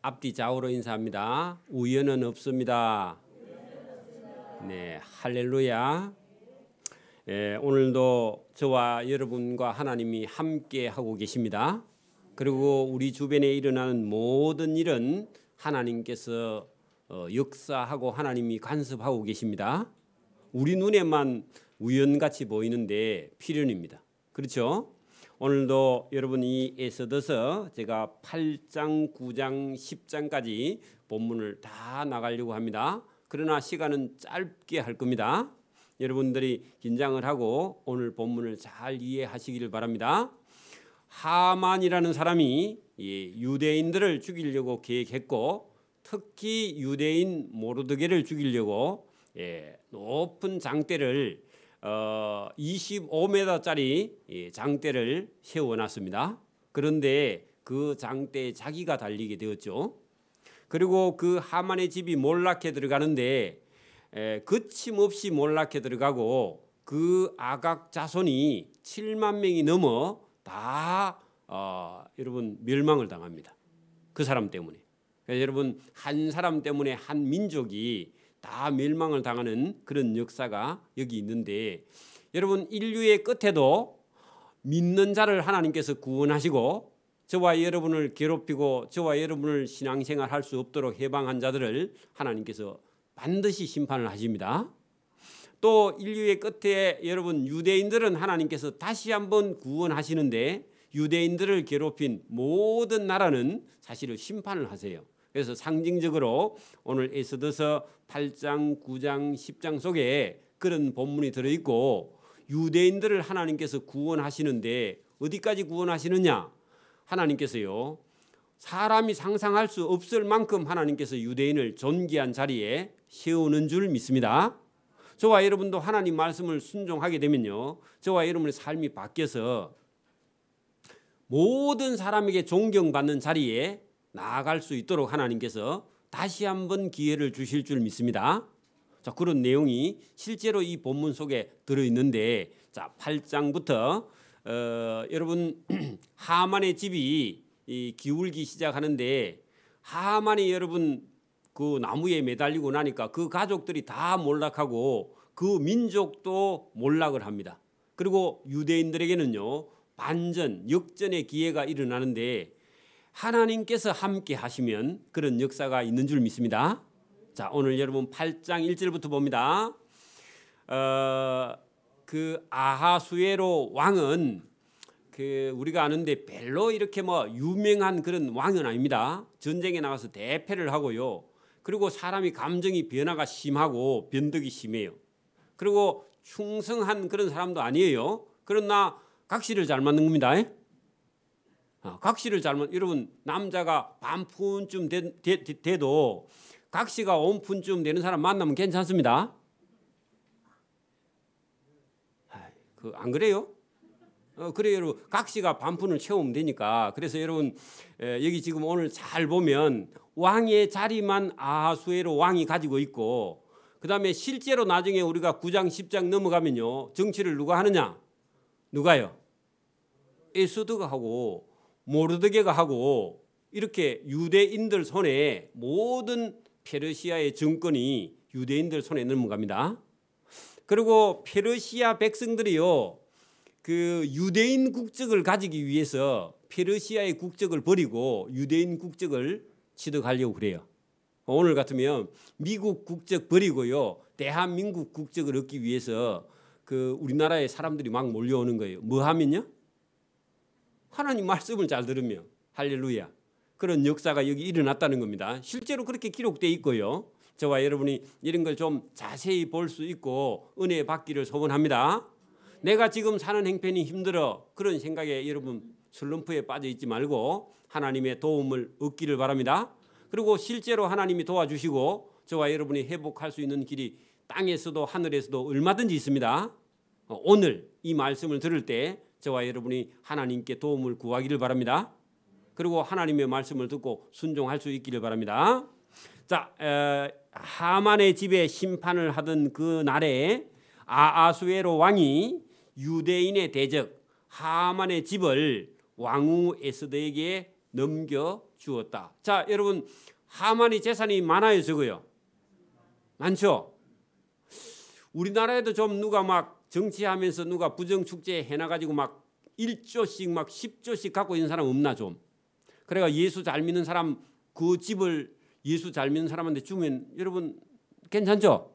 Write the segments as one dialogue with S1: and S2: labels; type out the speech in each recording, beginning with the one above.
S1: 앞뒤 좌우로 인사합니다. 우연은 없습니다. 네, 할렐루야. 오늘도 저와 여러분과 하나님이 함께 하고 계십니다. 그리고 우리 주변에 일어나는 모든 일은 하나님께서 역사하고 하나님이 간섭하고 계십니다. 우리 눈에만 우연같이 보이는데 필연입니다. 그렇죠? 오늘도 여러분이 에서더서 제가 8장, 9장, 10장까지 본문을 다 나가려고 합니다. 그러나 시간은 짧게 할 겁니다. 여러분들이 긴장을 하고 오늘 본문을 잘 이해하시기를 바랍니다. 하만이라는 사람이 유대인들을 죽이려고 계획했고 특히 유대인 모르드게를 죽이려고 높은 장대를 25m짜리 장대를 세워놨습니다. 그런데 그 장대에 자기가 달리게 되었죠. 그리고 그 하만의 집이 몰락해 들어가는데 거침없이 몰락해 들어가고 그 아각 자손이 7만 명이 넘어 다 여러분 멸망을 당합니다. 그 사람 때문에. 그래서 여러분 한 사람 때문에 한 민족이 다 멸망을 당하는 그런 역사가 여기 있는데 여러분 인류의 끝에도 믿는 자를 하나님께서 구원하시고 저와 여러분을 괴롭히고 저와 여러분을 신앙생활 할 수 없도록 해방한 자들을 하나님께서 반드시 심판을 하십니다. 또 인류의 끝에 여러분 유대인들은 하나님께서 다시 한번 구원하시는데 유대인들을 괴롭힌 모든 나라는 사실은 심판을 하세요. 그래서 상징적으로 오늘 에스더서 8장, 9장, 10장 속에 그런 본문이 들어있고 유대인들을 하나님께서 구원하시는데 어디까지 구원하시느냐? 하나님께서요. 사람이 상상할 수 없을 만큼 하나님께서 유대인을 존귀한 자리에 세우는 줄 믿습니다. 저와 여러분도 하나님 말씀을 순종하게 되면요. 저와 여러분의 삶이 바뀌어서 모든 사람에게 존경받는 자리에 나아갈 수 있도록 하나님께서 다시 한번 기회를 주실 줄 믿습니다. 자, 그런 내용이 실제로 이 본문 속에 들어있는데 자, 8장부터 여러분 하만의 집이 기울기 시작하는데 하만이 여러분 그 나무에 매달리고 나니까 그 가족들이 다 몰락하고 그 민족도 몰락을 합니다. 그리고 유대인들에게는요 반전, 역전의 기회가 일어나는데 하나님께서 함께 하시면 그런 역사가 있는 줄 믿습니다. 자, 오늘 여러분 8장 1절부터 봅니다. 그 아하수에로 왕은 그 우리가 아는데 별로 이렇게 뭐 유명한 그런 왕은 아닙니다. 전쟁에 나가서 대패를 하고요. 그리고 사람이 감정이 변화가 심하고 변덕이 심해요. 그리고 충성한 그런 사람도 아니에요. 그러나 각시를 잘 맞는 겁니다. 각시를 잘못 여러분 남자가 반푼쯤 돼도 각시가 온푼쯤 되는 사람 만나면 괜찮습니다. 안 그래요? 그래요, 여러분. 각시가 반푼을 채우면 되니까. 그래서 여러분 여기 지금 오늘 잘 보면 왕의 자리만 아하수에로 왕이 가지고 있고 그다음에 실제로 나중에 우리가 9장 10장 넘어가면요 정치를 누가 하느냐? 누가요? 에스더가 하고 모르드게가 하고 이렇게 유대인들 손에 모든 페르시아의 정권이 유대인들 손에 넘어갑니다. 그리고 페르시아 백성들이요 그 유대인 국적을 가지기 위해서 페르시아의 국적을 버리고 유대인 국적을 취득하려고 그래요. 오늘 같으면 미국 국적 버리고요 대한민국 국적을 얻기 위해서 그 우리나라의 사람들이 막 몰려오는 거예요. 뭐 하면요? 하나님 말씀을 잘 들으며 할렐루야. 그런 역사가 여기 일어났다는 겁니다. 실제로 그렇게 기록되어 있고요. 저와 여러분이 이런 걸 좀 자세히 볼 수 있고 은혜 받기를 소원합니다. 내가 지금 사는 행편이 힘들어 그런 생각에 여러분 슬럼프에 빠져 있지 말고 하나님의 도움을 얻기를 바랍니다. 그리고 실제로 하나님이 도와주시고 저와 여러분이 회복할 수 있는 길이 땅에서도 하늘에서도 얼마든지 있습니다. 오늘 이 말씀을 들을 때 저와 여러분이 하나님께 도움을 구하기를 바랍니다. 그리고 하나님의 말씀을 듣고 순종할 수 있기를 바랍니다. 자, 하만의 집에 심판을 하던 그 날에 아하수에로 왕이 유대인의 대적 하만의 집을 왕후 에스더에게 넘겨주었다. 자, 여러분, 하만이 재산이 많아요, 적어요? 많죠? 우리나라에도 좀 누가 막 정치하면서 누가 부정축제 해놔가지고 막 1조씩 막 10조씩 갖고 있는 사람 없나 좀? 그래가 예수 잘 믿는 사람 그 집을 예수 잘 믿는 사람한테 주면 여러분 괜찮죠?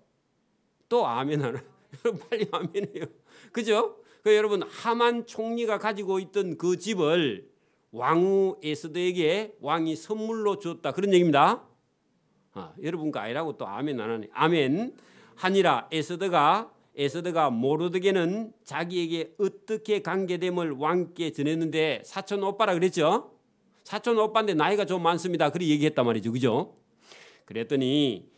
S1: 또 아멘 하나? 여러분 빨리 아멘해요. 그죠? 그 여러분 하만 총리가 가지고 있던 그 집을 왕후 에스더에게 왕이 선물로 줬다. 그런 얘기입니다. 여러분과 아니라고 또 아멘 안 하네. 아멘. 하니라 에스더가 모르드게는 자기에게 어떻게 관계됨을 왕께 전했는데 사촌 오빠라 그랬죠. 사촌 오빠인데 나이가 좀 많습니다. 그렇게 얘기했단 말이죠. 그죠? 그랬더니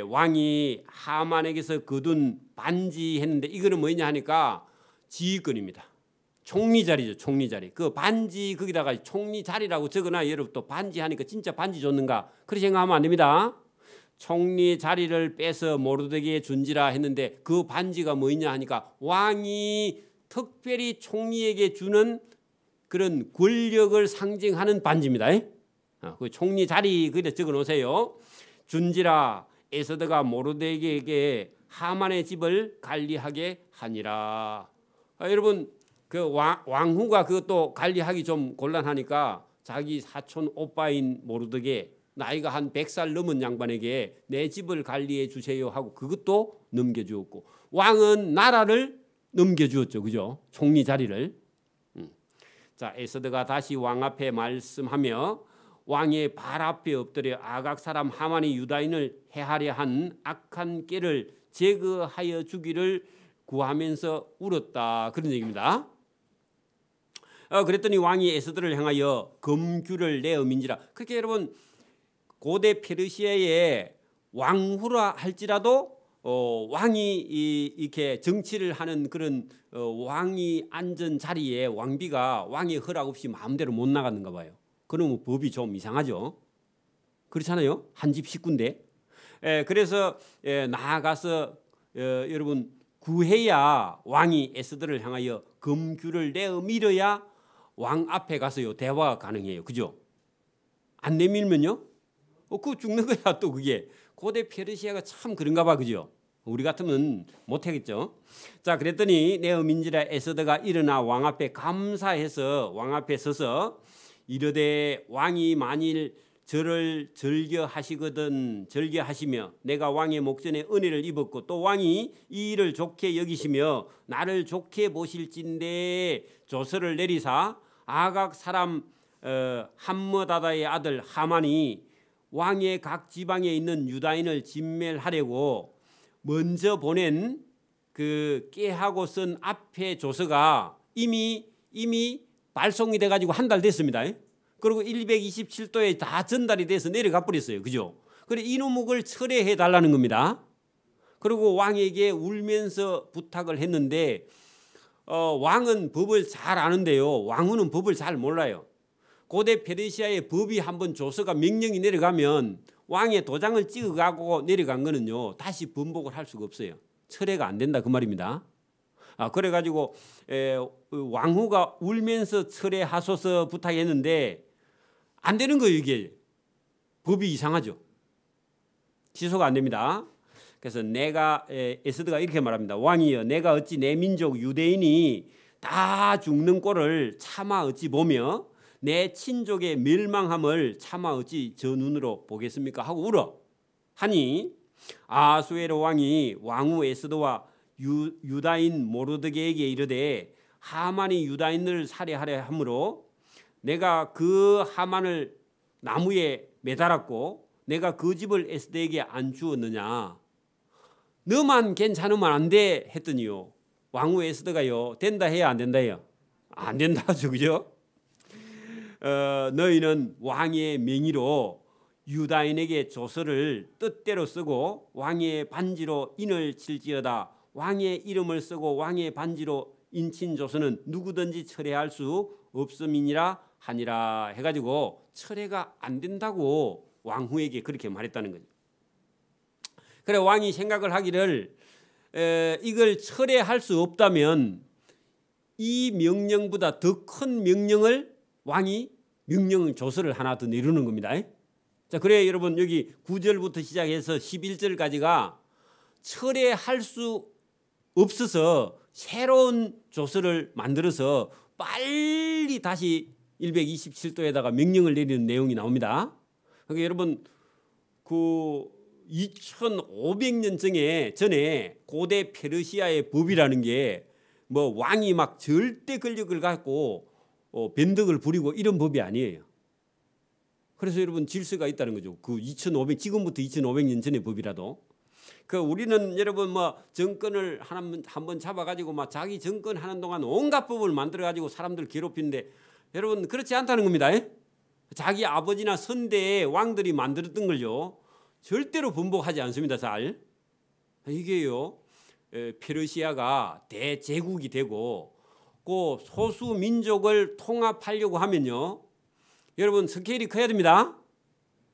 S1: 왕이 하만에게서 거둔 반지 했는데 이거는 뭐냐 하니까 지휘권입니다. 총리 자리죠. 총리 자리. 그 반지 거기다가 총리 자리라고 적어놔. 여러분 또 반지 하니까 진짜 반지 줬는가? 그렇게 생각하면 안 됩니다. 총리 자리를 빼서 모르드게에 준지라 했는데 그 반지가 뭐냐 하니까 왕이 특별히 총리에게 주는 그런 권력을 상징하는 반지입니다. 그 총리 자리 거기다 적어 놓으세요. 준지라 에스더가 모르드게에게 하만의 집을 관리하게 하니라. 여러분 그 왕후가 그것도 관리하기 좀 곤란하니까 자기 사촌 오빠인 모르드게 나이가 한 100살 넘은 양반에게 내 집을 관리해 주세요 하고 그것도 넘겨주었고 왕은 나라를 넘겨주었죠. 그죠? 총리 자리를. 자, 에스더가 다시 왕 앞에 말씀하며 왕의 발 앞에 엎드려 아각 사람 하만이 유다인을 해하려 한 악한 꾀를 제거하여 주기를 구하면서 울었다. 그런 얘기입니다. 그랬더니 왕이 에스더를 향하여 검규를 내어민지라. 그렇게 여러분 고대 페르시아의 왕후라 할지라도 왕이 이렇게 정치를 하는 그런 왕이 앉은 자리에 왕비가 왕의 허락 없이 마음대로 못 나갔는가 봐요. 그러면 법이 좀 이상하죠. 그렇잖아요. 한 집 식구인데. 그래서 나아가서 여러분 구해야 왕이 에스더를 향하여 검규를 내어 밀어야 왕 앞에 가서요 대화가 가능해요. 그죠? 안 내밀면요? 그거 죽는 거야. 또 그게 고대 페르시아가 참 그런가 봐. 그죠? 우리 같으면 못하겠죠. 자, 그랬더니 내어민지라 에스더가 일어나 왕 앞에 감사해서 왕 앞에 서서 이르되 왕이 만일 저를 절겨하시며 내가 왕의 목전에 은혜를 입었고 또 왕이 이 일을 좋게 여기시며 나를 좋게 보실진대 조서를 내리사 아각 사람 함므다다의 아들 하만이 왕의 각 지방에 있는 유다인을 진멸하려고 먼저 보낸 그 깨하고 쓴 앞에 조서가 이미 발송이 돼가지고 한 달 됐습니다. 그리고 127도에 다 전달이 돼서 내려가 버렸어요. 그죠? 그래 이놈을 철회해 달라는 겁니다. 그리고 왕에게 울면서 부탁을 했는데 왕은 법을 잘 아는데요. 왕후는 법을 잘 몰라요. 고대 페르시아의 법이 한번 조서가 명령이 내려가면 왕의 도장을 찍어가고 내려간 거는요 다시 번복을 할 수가 없어요. 철회가 안 된다 그 말입니다. 그래가지고 왕후가 울면서 철회하소서 부탁했는데 안 되는 거예요. 이게 법이 이상하죠. 취소가 안 됩니다. 그래서 에스더가 이렇게 말합니다. 왕이여 내가 어찌 내 민족 유대인이 다 죽는 꼴을 참아 어찌 보며 내 친족의 멸망함을 참아 어찌 저 눈으로 보겠습니까 하고 울어 하니 아수에로 왕이 왕후 에스더와 유다인 모르드게에게 이르되 하만이 유다인을 살해하려 함으로 내가 그 하만을 나무에 매달았고 내가 그 집을 에스더에게 안 주었느냐 너만 괜찮으면 안 돼 했더니요 왕후 에스더가요 된다 해야 안 된다 해요 안 된다 하죠. 그죠? 너희는 왕의 명의로 유다인에게 조서를 뜻대로 쓰고 왕의 반지로 인을 칠지어다 왕의 이름을 쓰고 왕의 반지로 인친 조서는 누구든지 철회할 수 없음이니라 하니라 해가지고 철회가 안 된다고 왕후에게 그렇게 말했다는 거죠. 그래 왕이 생각을 하기를 이걸 철회할 수 없다면 이 명령보다 더 큰 명령을 왕이 명령 조서를 하나 더 내려놓는 겁니다. 자, 그래 여러분 여기 9절부터 시작해서 11절까지가 철회할 수 없어서 새로운 조서를 만들어서 빨리 다시 127도에다가 명령을 내리는 내용이 나옵니다. 그러니까 여러분 그 2500년 전에 고대 페르시아의 법이라는 게 뭐 왕이 막 절대 권력을 갖고 변덕을 부리고 이런 법이 아니에요. 그래서 여러분 질서가 있다는 거죠. 그 2500 지금부터 2500년 전의 법이라도 그 우리는 여러분 뭐 정권을 한번 잡아가지고 막 자기 정권 하는 동안 온갖 법을 만들어가지고 사람들 괴롭히는데 여러분 그렇지 않다는 겁니다. 자기 아버지나 선대의 왕들이 만들었던 걸요 절대로 번복하지 않습니다. 잘 이게요 페르시아가 대제국이 되고 그 소수 민족을 통합하려고 하면요 여러분 스케일이 커야 됩니다.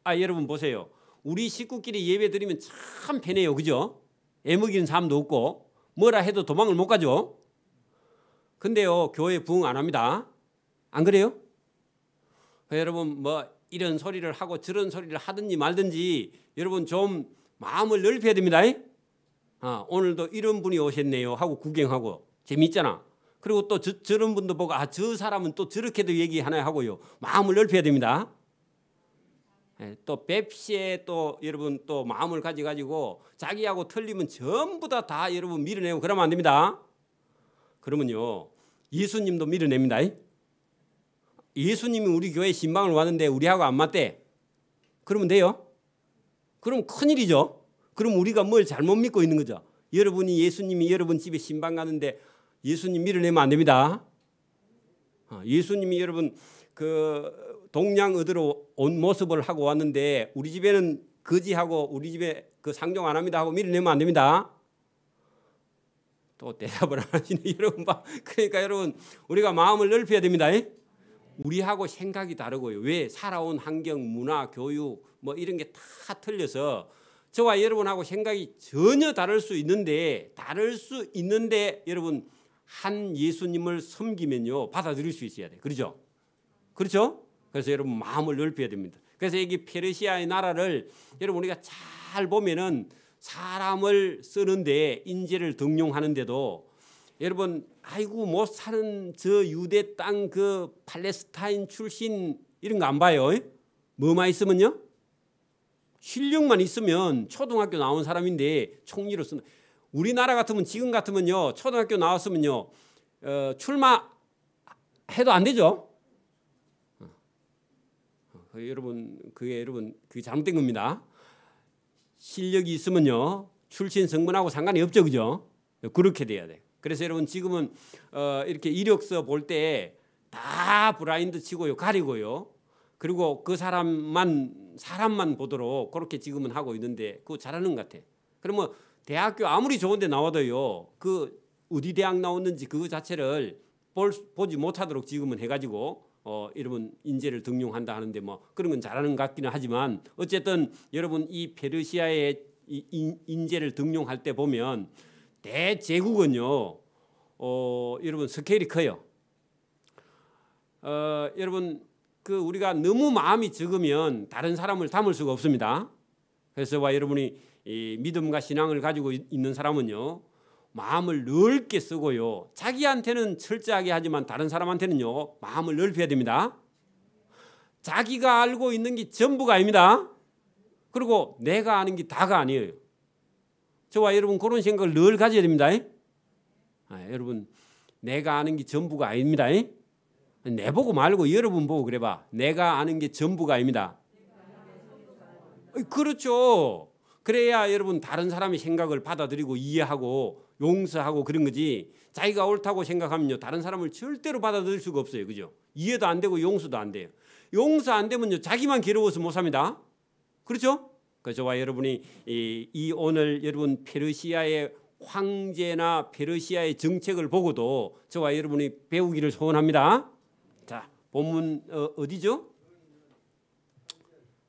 S1: 여러분 보세요. 우리 식구끼리 예배 드리면 참 편해요. 그죠? 애먹이는 사람도 없고 뭐라 해도 도망을 못 가죠. 근데요 교회 부흥 안 합니다. 안 그래요? 여러분 뭐 이런 소리를 하고 저런 소리를 하든지 말든지 여러분 좀 마음을 넓혀야 됩니다. 오늘도 이런 분이 오셨네요 하고 구경하고 재미있잖아. 그리고 또 저런 분도 보고 저 사람은 또 저렇게도 얘기하나 하고요. 마음을 넓혀야 됩니다. 또 뱁시에 또 여러분 또 마음을 가지고 자기하고 틀리면 전부 다 여러분 밀어내고 그러면 안 됩니다. 그러면요 예수님도 밀어냅니다. 예수님이 우리 교회 신방을 왔는데 우리하고 안 맞대. 그러면 돼요? 그럼 큰일이죠. 그럼 우리가 뭘 잘못 믿고 있는 거죠. 여러분이 예수님이 여러분 집에 신방 가는데 예수님 밀어내면 안 됩니다. 예수님이 여러분 그 동양 얻으러 온 모습을 하고 왔는데 우리 집에는 거지하고 우리 집에 그 상종 안 합니다 하고 밀어내면 안 됩니다. 또 대답을 안 하시네 여러분 봐. 그러니까 여러분 우리가 마음을 넓혀야 됩니다. 우리하고 생각이 다르고요. 왜? 살아온 환경, 문화, 교육 뭐 이런 게 다 틀려서 저와 여러분하고 생각이 전혀 다를 수 있는데 여러분 한 예수님을 섬기면요 받아들일 수 있어야 돼. 그렇죠? 그렇죠? 그래서 여러분 마음을 넓혀야 됩니다. 그래서 여기 페르시아의 나라를 여러분 우리가 잘 보면은 사람을 쓰는데 인재를 등용하는데도 여러분 아이고 못 사는 저 유대 땅 그 팔레스타인 출신 이런 거 안 봐요. 뭐만 있으면요 실력만 있으면 초등학교 나온 사람인데 총리로 쓴다. 우리나라 같으면 지금 같으면요 초등학교 나왔으면요 출마해도 안 되죠. 여러분 그게 잘못된 겁니다. 실력이 있으면요 출신 성분하고 상관이 없죠. 그죠? 그렇게 돼야 돼. 그래서 여러분 지금은 이렇게 이력서 볼 때 다 브라인드 치고요 가리고요. 그리고 그 사람만 보도록 그렇게 지금은 하고 있는데 그거 잘하는 것 같아. 그러면 대학교 아무리 좋은데 나와도요 그 어디 대학 나왔는지 그거 자체를 보지 못하도록 지금은 해가지고 여러분 인재를 등용한다 하는데 뭐 그런 건 잘하는 것 같기는 하지만 어쨌든 여러분 이 페르시아의 인재를 등용할 때 보면 대제국은요 여러분 스케일이 커요. 여러분 그 우리가 너무 마음이 적으면 다른 사람을 담을 수가 없습니다. 그래서 여러분이 이 믿음과 신앙을 가지고 있는 사람은요 마음을 넓게 쓰고요 자기한테는 철저하게 하지만 다른 사람한테는요 마음을 넓혀야 됩니다. 자기가 알고 있는 게 전부가 아닙니다. 그리고 내가 아는 게 다가 아니에요. 저와 여러분 그런 생각을 늘 가져야 됩니다. 여러분 내가 아는 게 전부가 아닙니다. 내 보고 말고 여러분 보고 그래봐. 내가 아는 게 전부가 아닙니다. 그렇죠. 그래야 여러분 다른 사람의 생각을 받아들이고 이해하고 용서하고 그런 거지. 자기가 옳다고 생각하면요 다른 사람을 절대로 받아들일 수가 없어요. 그죠? 이해도 안 되고 용서도 안 돼요. 용서 안 되면요 자기만 괴로워서 못 삽니다. 그렇죠? 그래서 저와 여러분이 이 오늘 여러분 페르시아의 황제나 페르시아의 정책을 보고도 저와 여러분이 배우기를 소원합니다. 자, 본문 어디죠?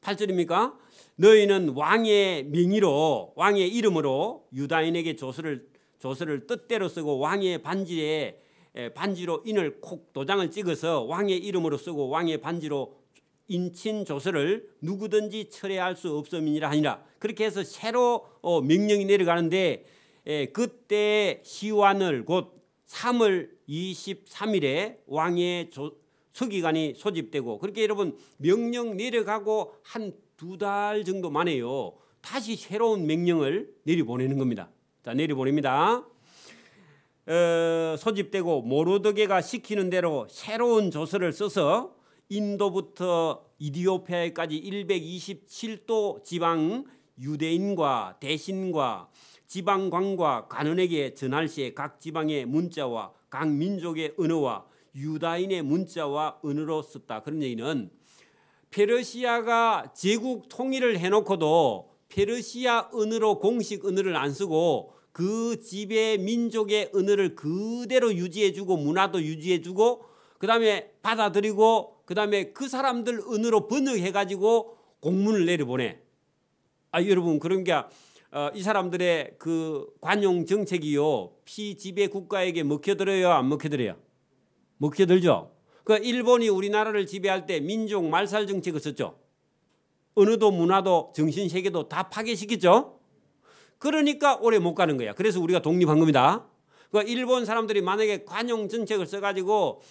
S1: 8절입니까? 너희는 왕의 명의로 왕의 이름으로 유다인에게 조서를 뜻대로 쓰고 왕의 반지에 반지로 인을 콕 도장을 찍어서 왕의 이름으로 쓰고 왕의 반지로 인친 조서를 누구든지 철회할 수 없음이니라 하니라. 그렇게 해서 새로 명령이 내려가는데 그때 시완을 곧 3월 23일에 왕의 서기관이 소집되고 그렇게 여러분 명령 내려가고 한 2달 정도 만에요. 다시 새로운 명령을 내려보내는 겁니다. 자, 내려보냅니다. 소집되고 모르드게가 시키는 대로 새로운 조서를 써서 인도부터 이디오피아까지 127도 지방 유대인과 대신과 지방관과 관원에게 전할 시에 각 지방의 문자와 각 민족의 언어와 유다인의 문자와 언어로 썼다. 그런 얘기는 페르시아가 제국 통일을 해놓고도 페르시아 언어로 공식 언어를 안 쓰고 그 지배 민족의 언어를 그대로 유지해주고 문화도 유지해주고 그 다음에 받아들이고 그 다음에 그 사람들 언어로 번역해가지고 공문을 내려보내. 여러분 그러니까 이 사람들의 그 관용 정책이요 피지배 국가에게 먹혀들어요 안 먹혀들어요? 먹혀들죠. 그 일본이 우리나라를 지배할 때 민족 말살 정책을 썼죠. 언어도 문화도 정신세계도 다 파괴시켰죠. 그러니까 오래 못 가는 거야. 그래서 우리가 독립한 겁니다. 그 일본 사람들이 만약에 관용 정책을 써가지고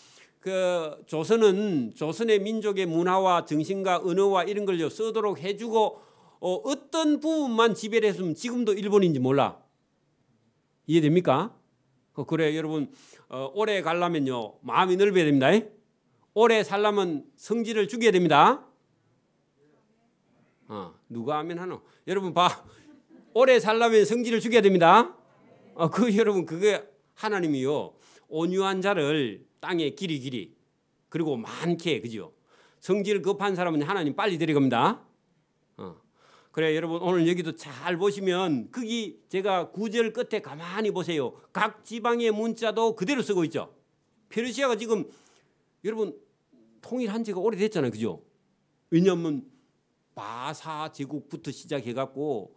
S1: 그 조선의 민족의 문화와 정신과 언어와 이런 걸 쓰도록 해주고 어떤 부분만 지배를 했으면 지금도 일본인지 몰라. 이해됩니까? 그래 여러분 오래 가려면요 마음이 넓어야 됩니다. 오래 살려면 성질을 죽여야 됩니다. 누가 하면 하노? 여러분 봐. 오래 살려면 성질을 죽여야 됩니다. 여러분 그게 하나님이요 온유한 자를 땅에 길이 그리고 많게 그죠? 성질 급한 사람은 하나님 빨리 데려갑니다. 그래 여러분 오늘 여기도 잘 보시면 거기 제가 9절 끝에 가만히 보세요. 각 지방의 문자도 그대로 쓰고 있죠. 페르시아가 지금 여러분 통일한 지가 오래됐잖아요. 그죠? 왜냐하면 바사 제국부터 시작해갖고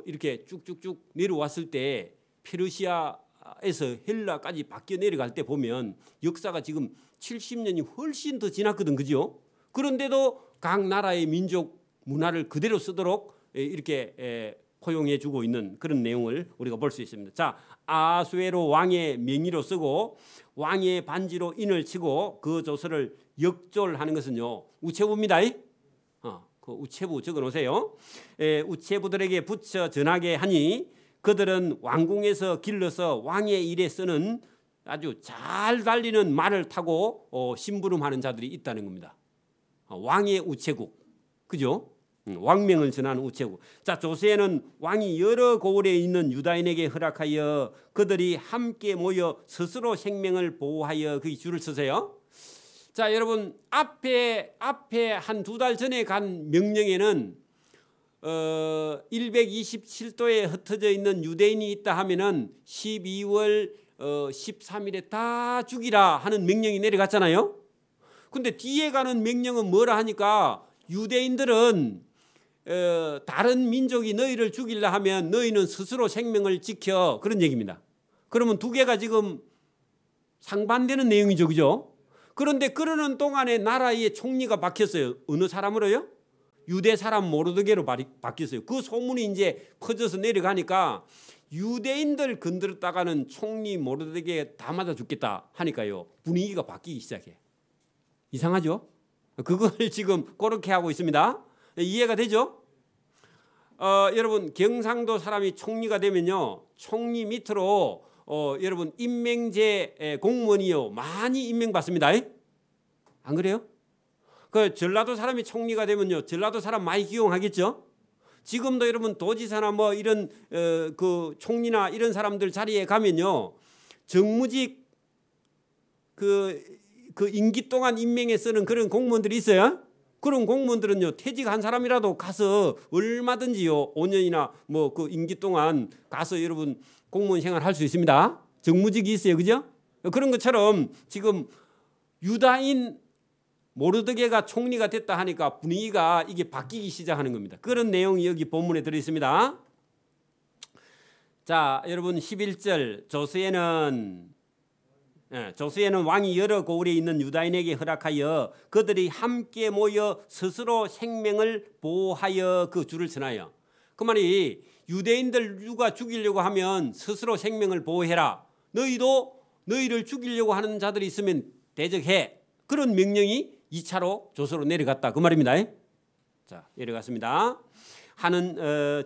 S1: 이렇게 쭉쭉쭉 내려왔을 때 페르시아에서 헬라까지 바뀌어 내려갈 때 보면 역사가 지금 70년이 훨씬 더 지났거든. 그죠? 그런데도 각 나라의 민족 문화를 그대로 쓰도록 이렇게 포용해 주고 있는 그런 내용을 우리가 볼 수 있습니다. 자, 아수에로 왕의 명의로 쓰고 왕의 반지로 인을 치고 그 조서를 역졸하는 것은요 우체부입니다. 그 우체부 적어 놓으세요. 우체부들에게 붙여 전하게 하니 그들은 왕궁에서 길러서 왕의 일에 쓰는 아주 잘 달리는 말을 타고 심부름하는 자들이 있다는 겁니다. 왕의 우체국, 그죠? 왕명을 전하는 우체국. 자, 조세에는 왕이 여러 고을에 있는 유다인에게 허락하여 그들이 함께 모여 스스로 생명을 보호하여 그 줄을 서세요. 자, 여러분 앞에 한 2달 전에 간 명령에는 127도에 흩어져 있는 유대인이 있다 하면은 12월 13일에 다 죽이라 하는 명령이 내려갔잖아요. 근데 뒤에 가는 명령은 뭐라 하니까 유대인들은 다른 민족이 너희를 죽이려 하면 너희는 스스로 생명을 지켜 그런 얘기입니다. 그러면 두 개가 지금 상반되는 내용이죠. 그죠? 그런데 그러는 동안에 나라의 총리가 바뀌었어요. 어느 사람으로요? 유대 사람 모르드게로 바뀌었어요. 그 소문이 이제 퍼져서 내려가니까 유대인들 건드렸다가는 총리 모르드게 다 맞아 죽겠다 하니까요. 분위기가 바뀌기 시작해. 이상하죠? 그걸 지금 그렇게 하고 있습니다. 이해가 되죠? 여러분 경상도 사람이 총리가 되면요. 총리 밑으로 여러분 임명제 공무원이요. 많이 임명받습니다. 안 그래요? 그 전라도 사람이 총리가 되면요. 전라도 사람 많이 기용하겠죠? 지금도 여러분 도지사나 뭐 이런 그 총리나 이런 사람들 자리에 가면요. 정무직 그 임기 동안 임명에 쓰는 그런 공무원들이 있어요. 그런 공무원들은요. 퇴직한 사람이라도 가서 얼마든지요. 5년이나 뭐 그 임기 동안 가서 여러분 공무원 생활 할 수 있습니다. 정무직이 있어요. 그죠? 그런 것처럼 지금 유다인 모르드게가 총리가 됐다 하니까 분위기가 이게 바뀌기 시작하는 겁니다. 그런 내용이 여기 본문에 들어 있습니다. 자, 여러분 11절 조서에는 조서에는 왕이 여러 고을에 있는 유다인에게 허락하여 그들이 함께 모여 스스로 생명을 보호하여 그 주를 전하여. 그 말이 유대인들 누가 죽이려고 하면 스스로 생명을 보호해라. 너희도 너희를 죽이려고 하는 자들이 있으면 대적해. 그런 명령이 2차로 조서로 내려갔다 그 말입니다. 자, 내려갔습니다.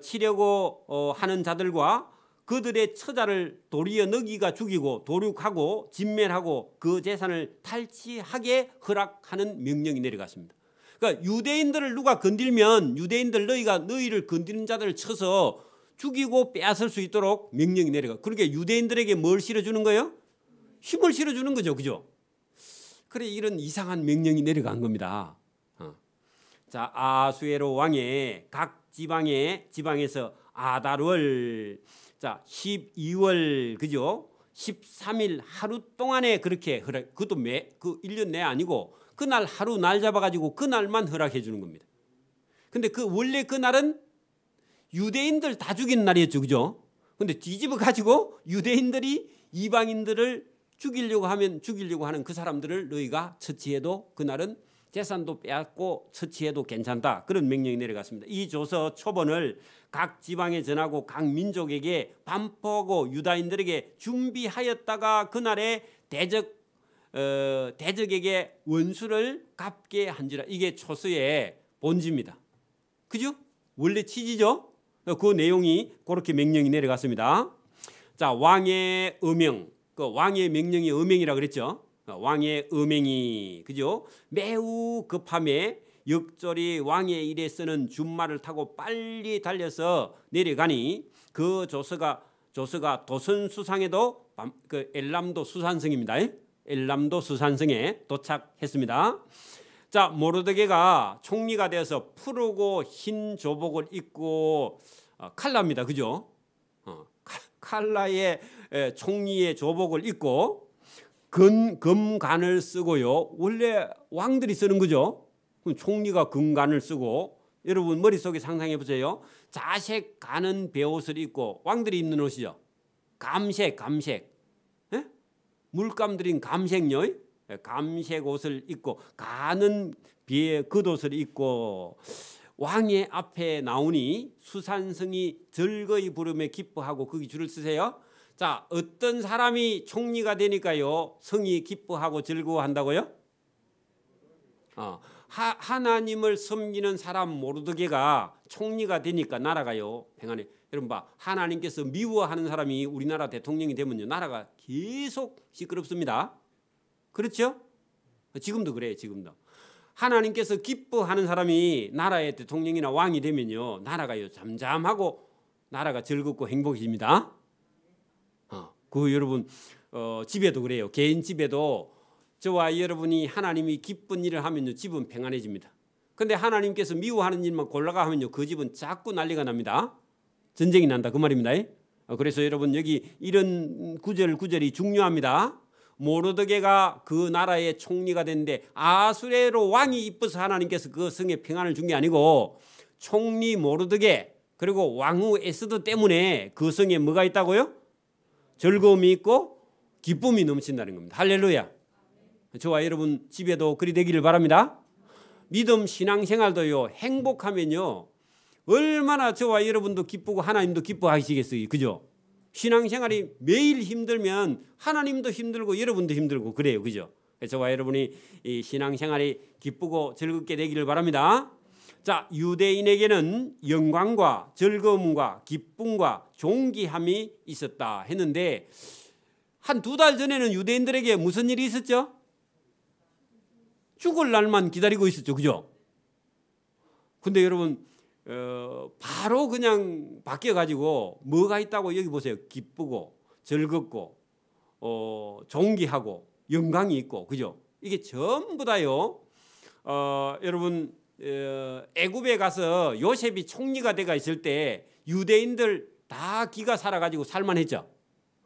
S1: 치려고 하는 자들과 그들의 처자를 도리어 너희가 죽이고 도륙하고 진멸하고 그 재산을 탈취하게 허락하는 명령이 내려갔습니다. 그러니까 유대인들을 누가 건들면 유대인들 너희가 너희를 건드는 자들을 쳐서 죽이고 빼앗을 수 있도록 명령이 내려가. 그러니까 유대인들에게 뭘 실어주는 거예요? 힘을 실어주는 거죠, 그죠? 그래 이런 이상한 명령이 내려간 겁니다. 자, 아수에로 왕의 각 지방에서 아달월, 자 12월 그죠? 13일 하루 동안에 그렇게 허락. 그것도 그 1년 내 아니고 그날 하루 날 잡아가지고 그날만 허락해 주는 겁니다. 근데 원래 그날은 유대인들 다 죽이는 날이었죠, 그죠? 근데 뒤집어 가지고 유대인들이 이방인들을 죽이려고 하는 그 사람들을 너희가 처치해도 그날은 재산도 빼앗고 처치해도 괜찮다. 그런 명령이 내려갔습니다. 이 조서 초본을 각 지방에 전하고 각 민족에게 반포하고 유다인들에게 준비하였다가 그날에 대적에게 원수를 갚게 한지라. 이게 초서의 본지입니다. 그죠? 원래 취지죠? 그 내용이 그렇게 명령이 내려갔습니다. 자, 왕의 음명. 그 왕의 명령이 음명이라 그랬죠. 왕의 음행이 그죠? 매우 급함에 역절이 왕의 일에 쓰는 준말을 타고 빨리 달려서 내려가니 그 조서가 도선수상에도 그 엘람도 수산성입니다. 엘람도 수산성에 도착했습니다. 자, 모르드게가 총리가 되어서 푸르고 흰 조복을 입고 칼라입니다. 그죠? 칼라의 총리의 조복을 입고 금관을 쓰고요. 원래 왕들이 쓰는 거죠. 총리가 금관을 쓰고 여러분 머릿속에 상상해 보세요. 자색 가는 베옷을 입고 왕들이 입는 옷이죠. 감색 예? 물감 들인 감색요. 감색 옷을 입고 가는 비에 겉옷을 입고 왕의 앞에 나오니 수산성이 즐거이 부르며 기뻐하고 거기 줄을 쓰세요. 자, 어떤 사람이 총리가 되니까요 성이 기뻐하고 즐거워한다고요? 하나님을 섬기는 사람 모르드게가 총리가 되니까 나라가요 평안해. 여러분 봐, 하나님께서 미워하는 사람이 우리나라 대통령이 되면요 나라가 계속 시끄럽습니다. 그렇죠? 지금도 그래요. 지금도 하나님께서 기뻐하는 사람이 나라의 대통령이나 왕이 되면요 나라가요 잠잠하고 나라가 즐겁고 행복해집니다. 그 여러분 집에도 그래요. 개인 집에도 저와 여러분이 하나님이 기쁜 일을 하면요 집은 평안해집니다. 근데 하나님께서 미워하는 일만 골라가 하면요 그 집은 자꾸 난리가 납니다. 전쟁이 난다 그 말입니다. 그래서 여러분 여기 이런 구절이 중요합니다. 모르드게가 그 나라의 총리가 됐는데 아수에로 왕이 이뻐서 하나님께서 그 성에 평안을 준 게 아니고 총리 모르드게 그리고 왕후 에스더 때문에 그 성에 뭐가 있다고요? 즐거움이 있고 기쁨이 넘친다는 겁니다. 할렐루야. 저와 여러분 집에도 그리 되기를 바랍니다. 믿음 신앙생활도요 행복하면요 얼마나 저와 여러분도 기쁘고 하나님도 기뻐하시겠어요. 그죠? 신앙생활이 매일 힘들면 하나님도 힘들고 여러분도 힘들고 그래요. 그죠? 저와 여러분이 이 신앙생활이 기쁘고 즐겁게 되기를 바랍니다. 자, 유대인에게는 영광과 즐거움과 기쁨과 존귀함이 있었다 했는데 한 2달 전에는 유대인들에게 무슨 일이 있었죠? 죽을 날만 기다리고 있었죠. 그죠? 근데 여러분 바로 그냥 바뀌어가지고 뭐가 있다고 여기 보세요. 기쁘고 즐겁고 존귀하고 영광이 있고 그죠? 이게 전부 다요. 여러분 애굽에 가서 요셉이 총리가 돼가 있을 때 유대인들 다 기가 살아가지고 살만했죠.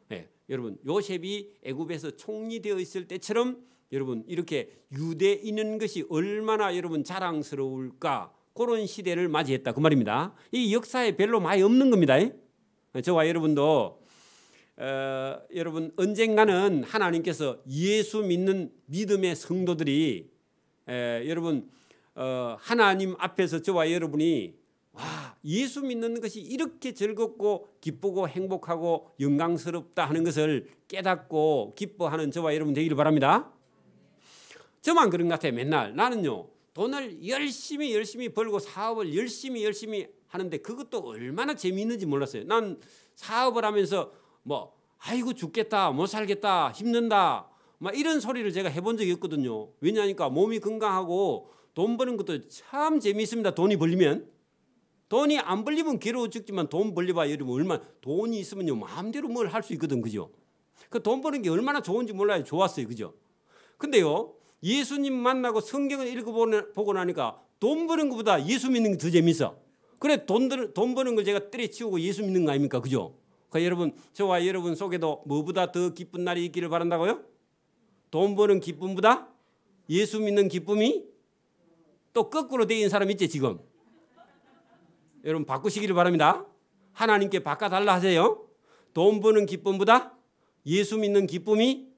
S1: 네, 여러분 요셉이 애굽에서 총리되어 있을 때처럼 여러분 이렇게 유대인인 것이 얼마나 여러분 자랑스러울까 그런 시대를 맞이했다 그 말입니다. 이 역사에 별로 많이 없는 겁니다. 저와 여러분도 여러분 언젠가는 하나님께서 예수 믿는 믿음의 성도들이 여러분 하나님 앞에서 저와 여러분이 와, 예수 믿는 것이 이렇게 즐겁고 기쁘고 행복하고 영광스럽다 하는 것을 깨닫고 기뻐하는 저와 여러분 되기를 바랍니다. 저만 그런 것 같아요. 맨날 나는요 돈을 열심히 벌고 사업을 열심히 하는데 그것도 얼마나 재미있는지 몰랐어요. 난 사업을 하면서 뭐 아이고 죽겠다, 못 살겠다, 힘든다 막 이런 소리를 제가 해본 적이 없거든요. 왜냐하니까 몸이 건강하고 돈 버는 것도 참 재미있습니다. 돈이 벌리면. 돈이 안 벌리면 괴로워 죽지만 돈 벌려봐 여러분 얼마나 돈이 있으면요 마음대로 뭘 할 수 있거든. 그죠? 그 돈 버는 게 얼마나 좋은지 몰라요. 좋았어요. 그죠? 근데요 예수님 만나고 성경을 읽어보고 나니까 돈 버는 것보다 예수 믿는 게 더 재밌어. 그래 돈 버는 걸 제가 때려치우고 예수 믿는 거 아닙니까? 그죠? 그러니까 여러분 저와 여러분 속에도 뭐보다 더 기쁜 날이 있기를 바란다고요? 돈 버는 기쁨보다 예수 믿는 기쁨이 또 거꾸로 돼 있는 사람 있지 지금? 여러분 바꾸시기를 바랍니다. 하나님께 바꿔달라 하세요. 돈 버는 기쁨보다 예수 믿는 기쁨이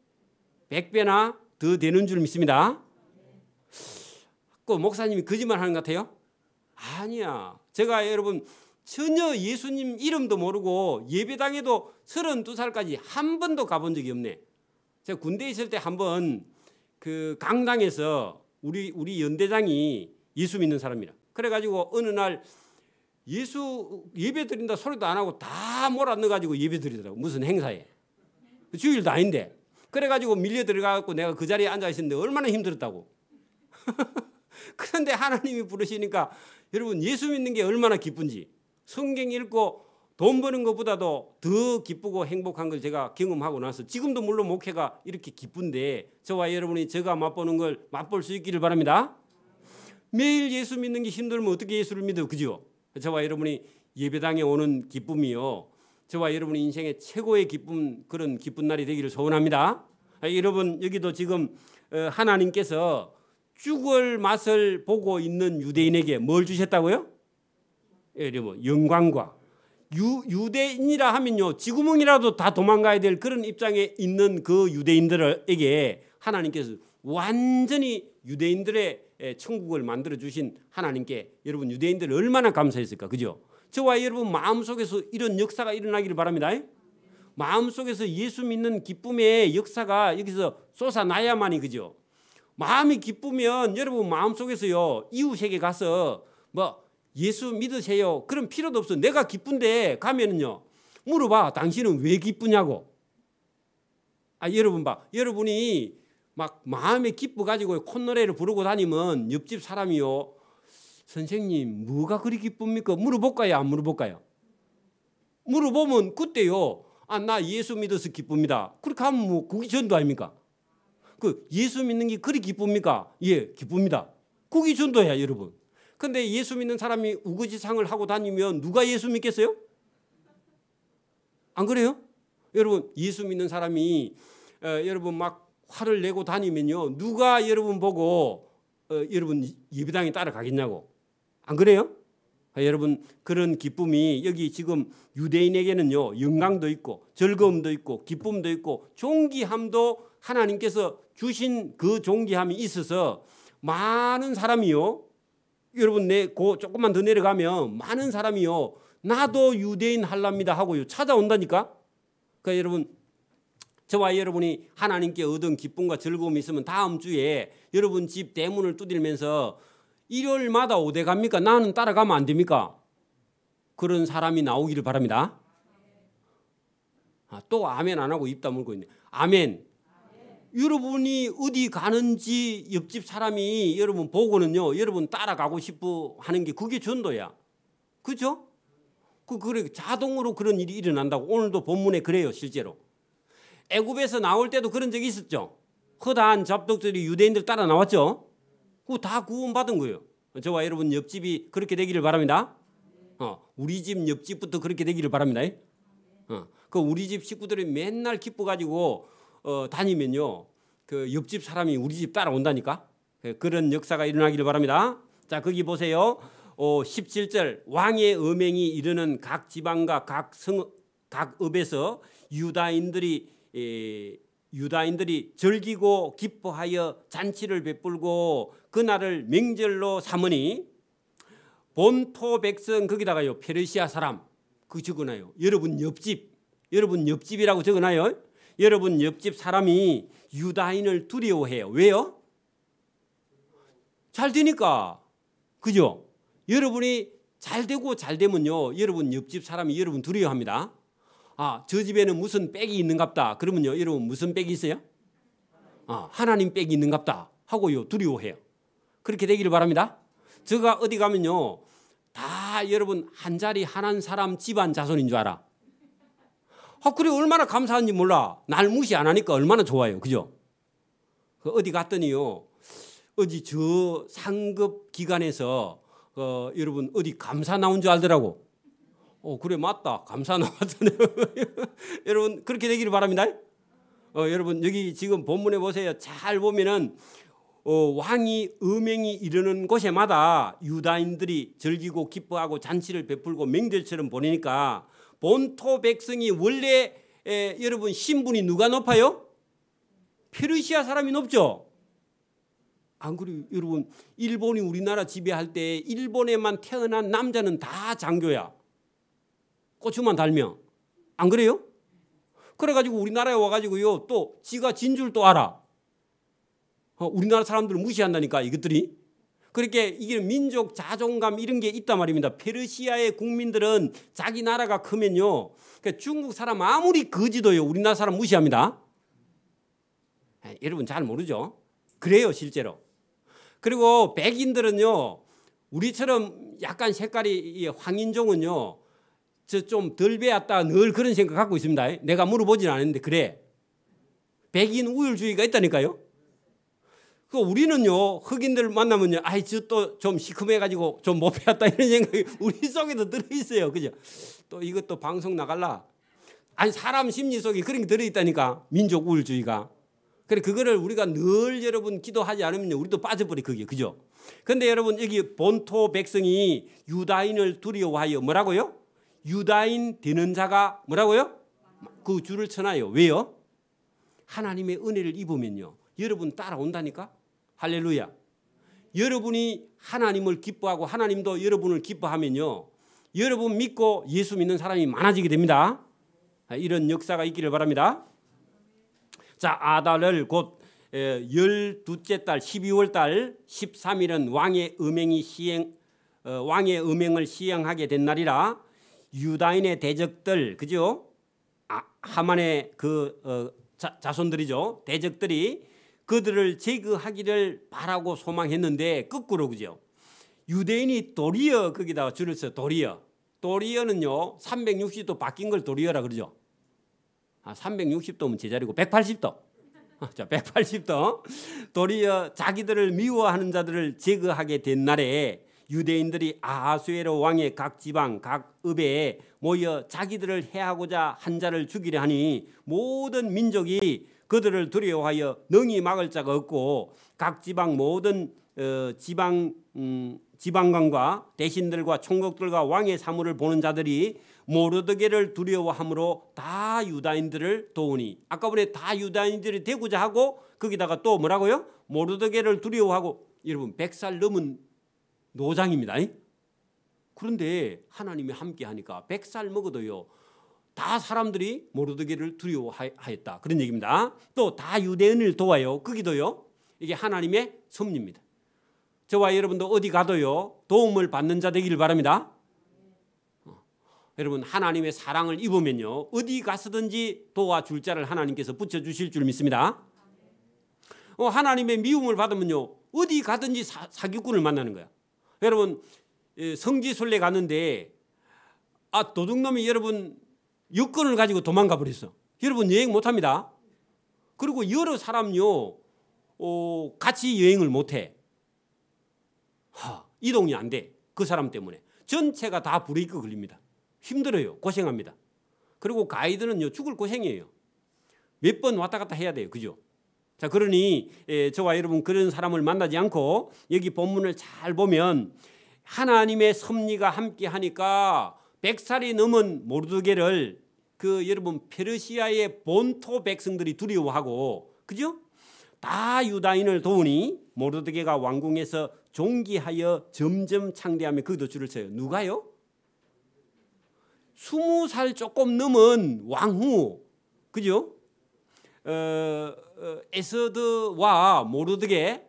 S1: 100배나 더 되는 줄 믿습니다. 그 목사님이 거짓말 하는 것 같아요? 아니야. 제가 여러분 전혀 예수님 이름도 모르고 예배당에도 32살까지 한 번도 가본 적이 없네. 제가 군대에 있을 때 한 번 그 강당에서 우리 연대장이 예수 믿는 사람이라. 그래가지고 어느 날 예수 예배 드린다 소리도 안 하고 다 몰아넣어가지고 예배 드리더라고. 무슨 행사에. 주일도 아닌데. 그래가지고 밀려 들어가고 내가 그 자리에 앉아 있었는데 얼마나 힘들었다고. 그런데 하나님이 부르시니까 여러분 예수 믿는 게 얼마나 기쁜지 성경 읽고 돈 버는 것보다도 더 기쁘고 행복한 걸 제가 경험하고 나서 지금도 물론 목회가 이렇게 기쁜데 저와 여러분이 제가 맛보는 걸 맛볼 수 있기를 바랍니다. 매일 예수 믿는 게 힘들면 어떻게 예수를 믿어? 그죠? 저와 여러분이 예배당에 오는 기쁨이요 저와 여러분 인생의 최고의 기쁨 그런 기쁜 날이 되기를 소원합니다. 여러분 여기도 지금 하나님께서 죽을 맛을 보고 있는 유대인에게 뭘 주셨다고요? 여러분 영광과 유대인이라 하면요 지구멍이라도 다 도망가야 될 그런 입장에 있는 그 유대인들에게 하나님께서 완전히 유대인들의 천국을 만들어 주신 하나님께 여러분 유대인들 얼마나 감사했을까? 그죠? 저와 여러분 마음속에서 이런 역사가 일어나기를 바랍니다. 마음속에서 예수 믿는 기쁨의 역사가 여기서 솟아나야만이 그죠? 마음이 기쁘면 여러분 마음속에서요 이웃에게 가서 뭐 예수 믿으세요 그런 필요도 없어. 내가 기쁜데 가면은요 물어봐. 당신은 왜 기쁘냐고. 여러분 봐. 여러분이 막 마음에 기뻐 가지고 콧노래를 부르고 다니면 옆집 사람이요 선생님 뭐가 그리 기쁩니까? 물어볼까요? 안 물어볼까요? 물어보면 그때요 나 예수 믿어서 기쁩니다. 그렇게 하면 뭐 그게 전도 아닙니까? 그 예수 믿는 게 그리 기쁩니까? 예, 기쁩니다. 그게 전도야 여러분. 근데 예수 믿는 사람이 우거지상을 하고 다니면 누가 예수 믿겠어요? 안 그래요? 여러분 예수 믿는 사람이 여러분 막 화를 내고 다니면요 누가 여러분 보고 여러분 예배당에 따라가겠냐고. 안 그래요? 여러분 그런 기쁨이 여기 지금 유대인에게는요 영광도 있고 즐거움도 있고 기쁨도 있고 존귀함도 하나님께서 주신 그 존귀함이 있어서 많은 사람이요 여러분 조금만 더 내려가면 많은 사람이요 나도 유대인 할랍니다 하고요 찾아온다니까. 그러니까 여러분 저와 여러분이 하나님께 얻은 기쁨과 즐거움이 있으면 다음 주에 여러분 집 대문을 두들면서 일요일마다 어디 갑니까? 나는 따라가면 안 됩니까? 그런 사람이 나오기를 바랍니다. 또 아멘 안 하고 입 다물고 있네. 아멘. 여러분이 어디 가는지 옆집 사람이 여러분 보고는요 여러분 따라가고 싶어 하는 게 그게 전도야. 그죠? 그래 자동으로 그런 일이 일어난다고 오늘도 본문에 그래요. 실제로 애굽에서 나올 때도 그런 적이 있었죠. 허다한 잡독들이 유대인들 따라 나왔죠. 그거 다 구원받은 거예요. 저와 여러분 옆집이 그렇게 되기를 바랍니다. 우리 집 옆집부터 그렇게 되기를 바랍니다. 그 우리 집 식구들이 맨날 기뻐가지고 다니면요 그 옆집 사람이 우리 집 따라온다니까. 그런 역사가 일어나기를 바랍니다. 자 거기 보세요. 17절 왕의 음행이 이르는 각 지방과 각 각 읍에서 유다인들이 즐기고 기뻐하여 잔치를 베풀고 그날을 명절로 삼으니 본토 백성 거기다가요 페르시아 사람 그 적어놔요. 여러분 옆집이라고 적어놔요. 여러분 옆집 사람이 유다인을 두려워해요. 왜요? 잘 되니까. 그죠? 여러분이 잘 되고 잘 되면요 여러분 옆집 사람이 여러분 두려워합니다. 저 집에는 무슨 백이 있는갑다. 그러면요 여러분 무슨 백이 있어요? 하나님 백이 있는갑다 하고요 두려워해요. 그렇게 되기를 바랍니다. 제가 어디 가면요 다 여러분 한 자리 하나인 사람 집안 자손인 줄 알아. 그래 얼마나 감사한지 몰라. 날 무시 안 하니까 얼마나 좋아요. 그죠? 어디 갔더니요 어디 저 상급 기관에서 여러분 어디 감사 나온 줄 알더라고. 그래 맞다 감사 나왔더네. 여러분 그렇게 되기를 바랍니다. 여러분 여기 지금 본문에 보세요. 잘 보면은 왕이 음행이 이르는 곳에마다 유다인들이 즐기고 기뻐하고 잔치를 베풀고 명절처럼 보내니까 본토 백성이 원래 여러분 신분이 누가 높아요? 페르시아 사람이 높죠. 안 그래요? 여러분 일본이 우리나라 지배할 때 일본에만 태어난 남자는 다 장교야. 고추만 달면. 안 그래요? 그래가지고 우리나라에 와가지고요 또 지가 진 줄 또 알아. 우리나라 사람들을 무시한다니까 이것들이. 그렇게 이게 민족 자존감 이런 게 있단 말입니다. 페르시아의 국민들은 자기 나라가 크면요 그러니까 중국 사람 아무리 거지도요 우리나라 사람 무시합니다. 여러분 잘 모르죠? 그래요 실제로. 그리고 백인들은요 우리처럼 약간 색깔이 황인종은요 저 좀 덜 배웠다 늘 그런 생각 갖고 있습니다. 내가 물어보진 않았는데 그래. 백인 우월주의가 있다니까요. 우리는요 흑인들 만나면요 저 또 좀 시큼해가지고 좀 못 배웠다 이런 생각이 우리 속에도 들어있어요. 그죠? 또 이것도 방송 나갈라. 사람 심리 속에 그런 게 들어있다니까. 민족 우월주의가. 그래 그거를 우리가 늘 여러분 기도하지 않으면 우리도 빠져버려 그게. 그죠? 근데 여러분 여기 본토 백성이 유다인을 두려워하여 뭐라고요? 유다인 되는 자가 뭐라고요? 그 줄을 쳐놔요. 왜요? 하나님의 은혜를 입으면요 여러분 따라온다니까. 할렐루야. 여러분이 하나님을 기뻐하고 하나님도 여러분을 기뻐하면요 여러분 믿고 예수 믿는 사람이 많아지게 됩니다. 이런 역사가 있기를 바랍니다. 자, 아달을 곧 12째 달 12월 달 13일은 왕의 음행을 시행하게 된 날이라 유다인의 대적들 그죠? 하만의 자손들이죠. 대적들이 그들을 제거하기를 바라고 소망했는데 거꾸로 그죠? 유대인이 도리어 거기다가 줄을 써. 도리어는요 360도 바뀐 걸 도리어라 그러죠. 360도면 제자리고 180도. 자, 180도. 도리어 자기들을 미워하는 자들을 제거하게 된 날에 유대인들이 아하수에로 왕의 각 지방 각 읍에 모여 자기들을 해하고자 한 자를 죽이려 하니 모든 민족이 그들을 두려워하여 능히 막을 자가 없고 각 지방 모든 지방관과 대신들과 총독들과 왕의 사물을 보는 자들이 모르드게를 두려워함으로 다 유다인들을 도우니. 아까 보니 다 유다인들이 되고자 하고 거기다가 또 뭐라고요? 모르드게를 두려워하고. 여러분 100살 넘은 노장입니다. 그런데 하나님이 함께하니까 100살 먹어도요 다 사람들이 모르드게를 두려워하였다 그런 얘기입니다. 또 다 유대인을 도와요. 거기도요 이게 하나님의 섭리입니다. 저와 여러분도 어디 가도요 도움을 받는 자 되기를 바랍니다. 여러분 하나님의 사랑을 입으면요 어디 가서든지 도와줄 자를 하나님께서 붙여주실 줄 믿습니다. 하나님의 미움을 받으면요 어디 가든지 사기꾼을 만나는 거야. 여러분 성지순례 갔는데 도둑놈이 여러분 여권을 가지고 도망가 버렸어. 여러분 여행 못합니다. 그리고 여러 사람요 같이 여행을 못해. 이동이 안 돼. 그 사람 때문에 전체가 다 브레이크 걸립니다. 힘들어요. 고생합니다. 그리고 가이드는요 죽을 고생이에요. 몇 번 왔다 갔다 해야 돼요. 그죠? 자, 그러니 저와 여러분 그런 사람을 만나지 않고 여기 본문을 잘 보면 하나님의 섭리가 함께 하니까 100살이 넘은 모르드게를 그 여러분 페르시아의 본토 백성들이 두려워하고, 그죠? 다 유다인을 도우니 모르드게가 왕궁에서 존귀하여 점점 창대하며 거기도 줄을 서요. 누가요? 20살 조금 넘은 왕후, 그죠? 에스더와 모르드게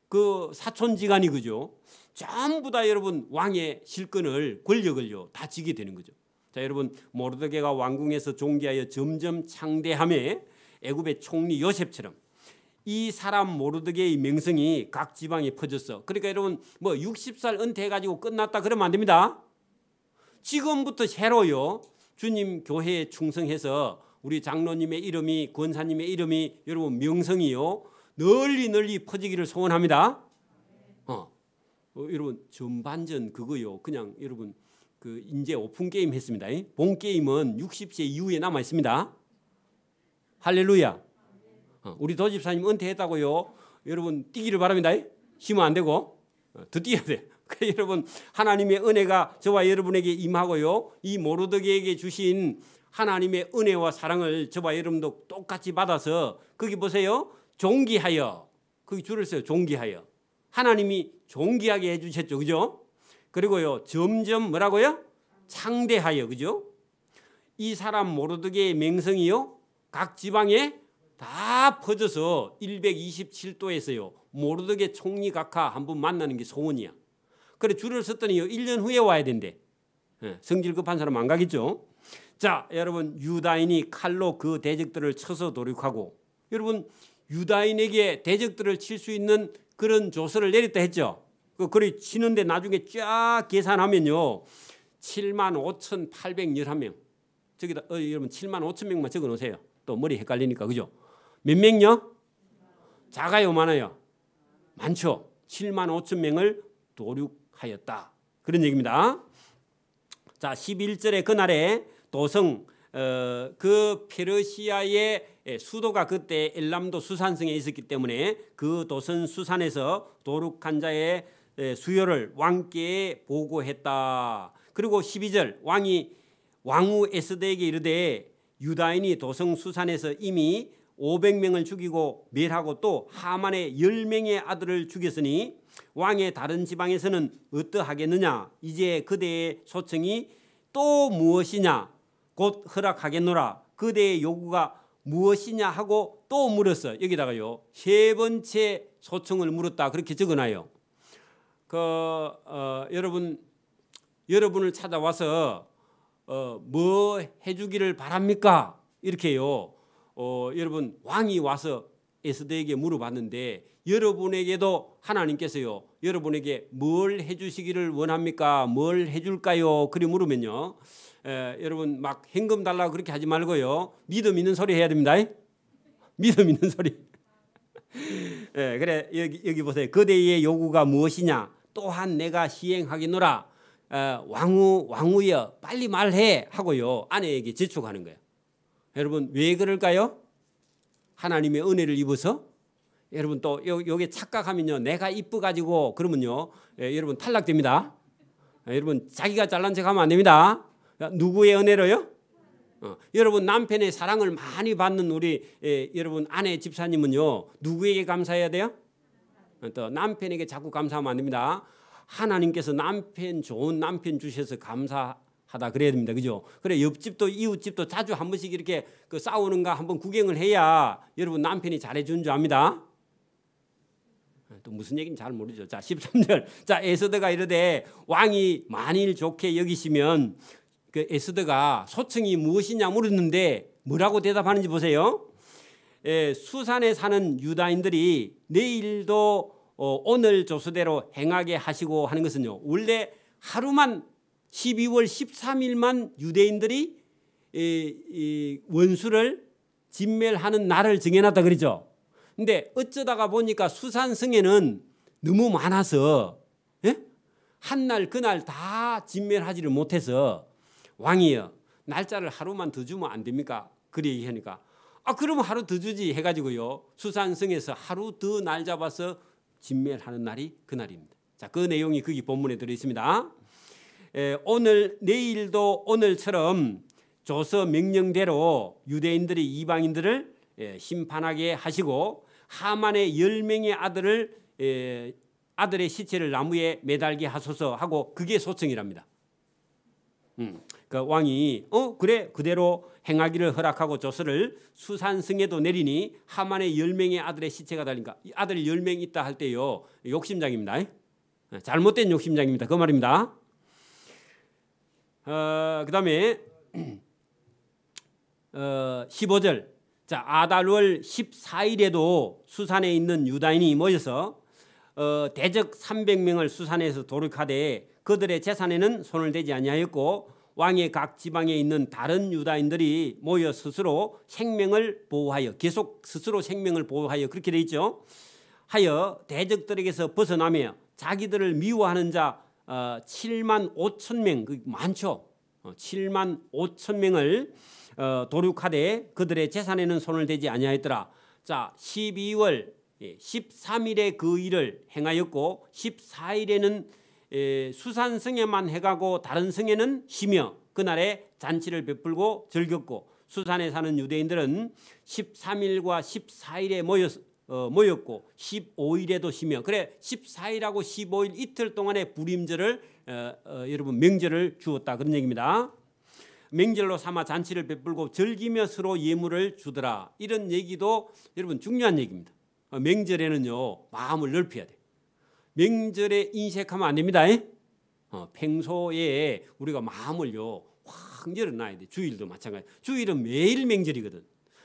S1: 그 사촌지간이, 그죠? 전부 다 여러분 왕의 실권을, 권력을요 다 지게 되는 거죠. 자, 여러분 모르드게가 왕궁에서 존귀하여 점점 창대하며 애굽의 총리 요셉처럼 이 사람 모르드게의 명성이 각 지방에 퍼졌어. 그러니까 여러분 뭐 60살 은퇴해가지고 끝났다 그러면 안 됩니다. 지금부터 새로요 주님 교회에 충성해서 우리 장로님의 이름이, 권사님의 이름이 여러분 명성이요 널리 퍼지기를 소원합니다. 여러분 전반전 그거요 그냥 여러분 그 이제 오픈 게임 했습니다. 본 게임은 60세 이후에 남아 있습니다. 할렐루야. 우리 도집사님 은퇴했다고요 여러분 뛰기를 바랍니다. 쉬면 안 되고 더 뛰어야 돼. 여러분 하나님의 은혜가 저와 여러분에게 임하고요 이 모르드게에게 주신 하나님의 은혜와 사랑을 저와 여러분도 똑같이 받아서 거기 보세요. 존귀하여, 거기 줄을 써요. 존귀하여. 하나님이 존귀하게 해주셨죠. 그죠? 그리고요 점점 뭐라고요? 창대하여. 그죠? 이 사람 모르드게의 명성이요 각 지방에 다 퍼져서 127도에서요 모르드게 총리 각하 한 분 만나는 게 소원이야. 그래 줄을 섰더니요 1년 후에 와야 된대. 성질 급한 사람 안 가겠죠. 자, 여러분 유다인이 칼로 그 대적들을 쳐서 도륙하고, 여러분 유다인에게 대적들을 칠 수 있는 그런 조서를 내렸다 했죠. 그래 치는데 나중에 쫙 계산하면요 75,811명. 저기다 여러분 75,000명만 적어 놓으세요. 또 머리 헷갈리니까. 그죠? 몇 명요? 작아요 많아요? 많죠. 75,000명을 도륙하였다. 그런 얘기입니다. 자, 11절에 그날에 도성 그 페르시아의 수도가 그때 엘람도 수산성에 있었기 때문에 그 도성 수산에서 도륙한 자의 수요를 왕께 보고했다. 그리고 12절 왕후 에스더에게 이르되 유다인이 도성 수산에서 이미 500명을 죽이고 멸하고 또 하만의 10명의 아들을 죽였으니 왕의 다른 지방에서는 어떠하겠느냐. 이제 그대의 소청이 또 무엇이냐. 곧 허락하겠노라. 그대의 요구가 무엇이냐 하고 또 물었어. 여기다가요 세 번째 소청을 물었다. 그렇게 적어놔요. 여러분을 찾아와서 뭐 해주기를 바랍니까? 이렇게요. 여러분 왕이 와서 에스더에게 물어봤는데 여러분에게도 하나님께서요 여러분에게 뭘 해주시기를 원합니까? 뭘 해줄까요? 그리 물으면요 여러분 막 현금 달라고 그렇게 하지 말고요 믿음 있는 소리 해야 됩니다. 믿음 있는 소리. 그래 여기 보세요. 그대의 요구가 무엇이냐? 또한 내가 시행하겠노라. 왕후여 빨리 말해 하고요 아내에게 재촉하는 거예요. 여러분 왜 그럴까요? 하나님의 은혜를 입어서. 여러분 또 여기 착각하면요 내가 이뻐 가지고 그러면요 여러분 탈락됩니다. 여러분 자기가 잘난 척하면 안 됩니다. 누구의 은혜로요? 여러분 남편의 사랑을 많이 받는 우리 여러분 아내 집사님은요 누구에게 감사해야 돼요? 또 남편에게 자꾸 감사하면 안 됩니다. 하나님께서 좋은 남편 주셔서 감사하다 그래야 됩니다. 그죠? 그래 옆집도 이웃집도 자주 한 번씩 이렇게 그 싸우는가 한번 구경을 해야 여러분 남편이 잘해준 줄 압니다. 또 무슨 얘기인지 잘 모르죠. 자 13절. 자 에스더가 이르되 왕이 만일 좋게 여기시면 그 에스더가 소청이 무엇이냐 물었는데 뭐라고 대답하는지 보세요. 수산에 사는 유다인들이 내일도 오늘 조서대로 행하게 하시고 하는 것은요 원래 하루만 12월 13일만 유대인들이 이 원수를 진멸하는 날을 정해놨다 그러죠. 근데 어쩌다가 보니까 수산성에는 너무 많아서 한날 그날 다 진멸하지를 못해서 왕이여 날짜를 하루만 더 주면 안 됩니까? 그래 얘기하니까 그러면 하루 더 주지 해가지고요 수산성에서 하루 더 날 잡아서 진멸하는 날이 그날입니다. 자, 그 내용이 거기 본문에 들어 있습니다. 내일도 오늘처럼 조서 명령대로 유대인들이 이방인들을 심판하게 하시고 하만의 10명의 아들의 시체를 나무에 매달게 하소서 하고 그게 소청이랍니다. 그 왕이 그래 그대로 행하기를 허락하고 조서를 수산성에도 내리니 하만의 10명의 아들의 시체가 달리니까 아들 10명 있다 할 때요 욕심장입니다. 잘못된 욕심장입니다. 그 말입니다. 그 다음에 15절 자 아달월 14일에도 수산에 있는 유다인이 모여서 대적 300명을 수산에서 도륙하되 그들의 재산에는 손을 대지 아니하였고 왕의 각 지방에 있는 다른 유다인들이 모여 스스로 생명을 보호하여 계속 스스로 생명을 보호하여 그렇게 돼 있죠. 하여 대적들에게서 벗어나며 자기들을 미워하는 자 7만 5천 명 많죠. 7만 5천 명을 도륙하되 그들의 재산에는 손을 대지 아니하였더라. 자 12월 13일에 그 일을 행하였고 14일에는 수산성에만 해가고 다른 성에는 쉬며 그날에 잔치를 베풀고 즐겼고 수산에 사는 유대인들은 13일과 14일에 모였고 15일에도 쉬며 그래 14일하고 15일 이틀 동안의 불임절을 여러분 명절을 주었다 그런 얘기입니다. 명절로 삼아 잔치를 베풀고 즐기며 서로 예물을 주더라. 이런 얘기도 여러분 중요한 얘기입니다. 명절에는요 마음을 넓혀야 돼. 명절에 인색하면 안 됩니다. 평소에 우리가 마음을요 확 열어놔야 돼. 주일도 마찬가지. 주일은 매일 명절이거든.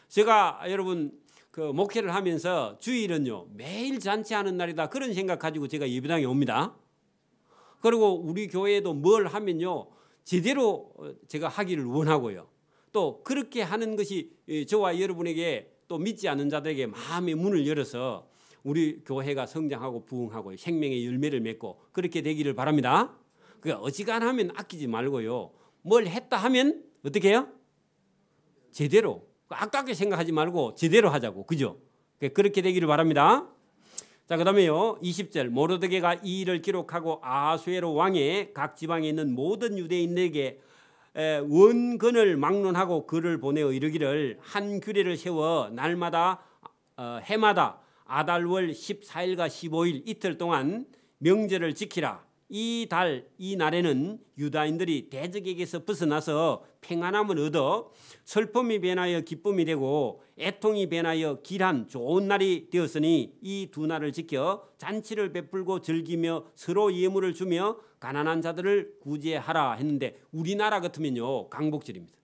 S1: 제가 여러분 그 목회를 하면서 주일은요 매일 잔치하는 날이다 그런 생각 가지고 제가 예배당에 옵니다. 그리고 우리 교회도 뭘 하면요 제대로 제가 하기를 원하고요. 또 그렇게 하는 것이 저와 여러분에게 또 믿지 않는 자들에게 마음의 문을 열어서 우리 교회가 성장하고 부흥하고 생명의 열매를 맺고 그렇게 되기를 바랍니다. 그러니까 어지간하면 아끼지 말고요. 뭘 했다 하면 어떻게 해요? 제대로. 아깝게 생각하지 말고 제대로 하자고. 그죠? 그렇게 되기를 바랍니다. 자, 그다음에요. 20절 모르드게가 이 일을 기록하고 아하수에로 왕의 각 지방에 있는 모든 유대인에게 원건을 막론하고 글을 보내어 이르기를 한 규례를 세워 날마다 해마다 아달월 14일과 15일 이틀 동안 명절을 지키라. 이 날에는 유다인들이 대적에게서 벗어나서 평안함을 얻어 슬픔이 변하여 기쁨이 되고 애통이 변하여 길한 좋은 날이 되었으니 이 두 날을 지켜 잔치를 베풀고 즐기며 서로 예물을 주며 가난한 자들을 구제하라 했는데 우리나라 같으면요 강복절입니다.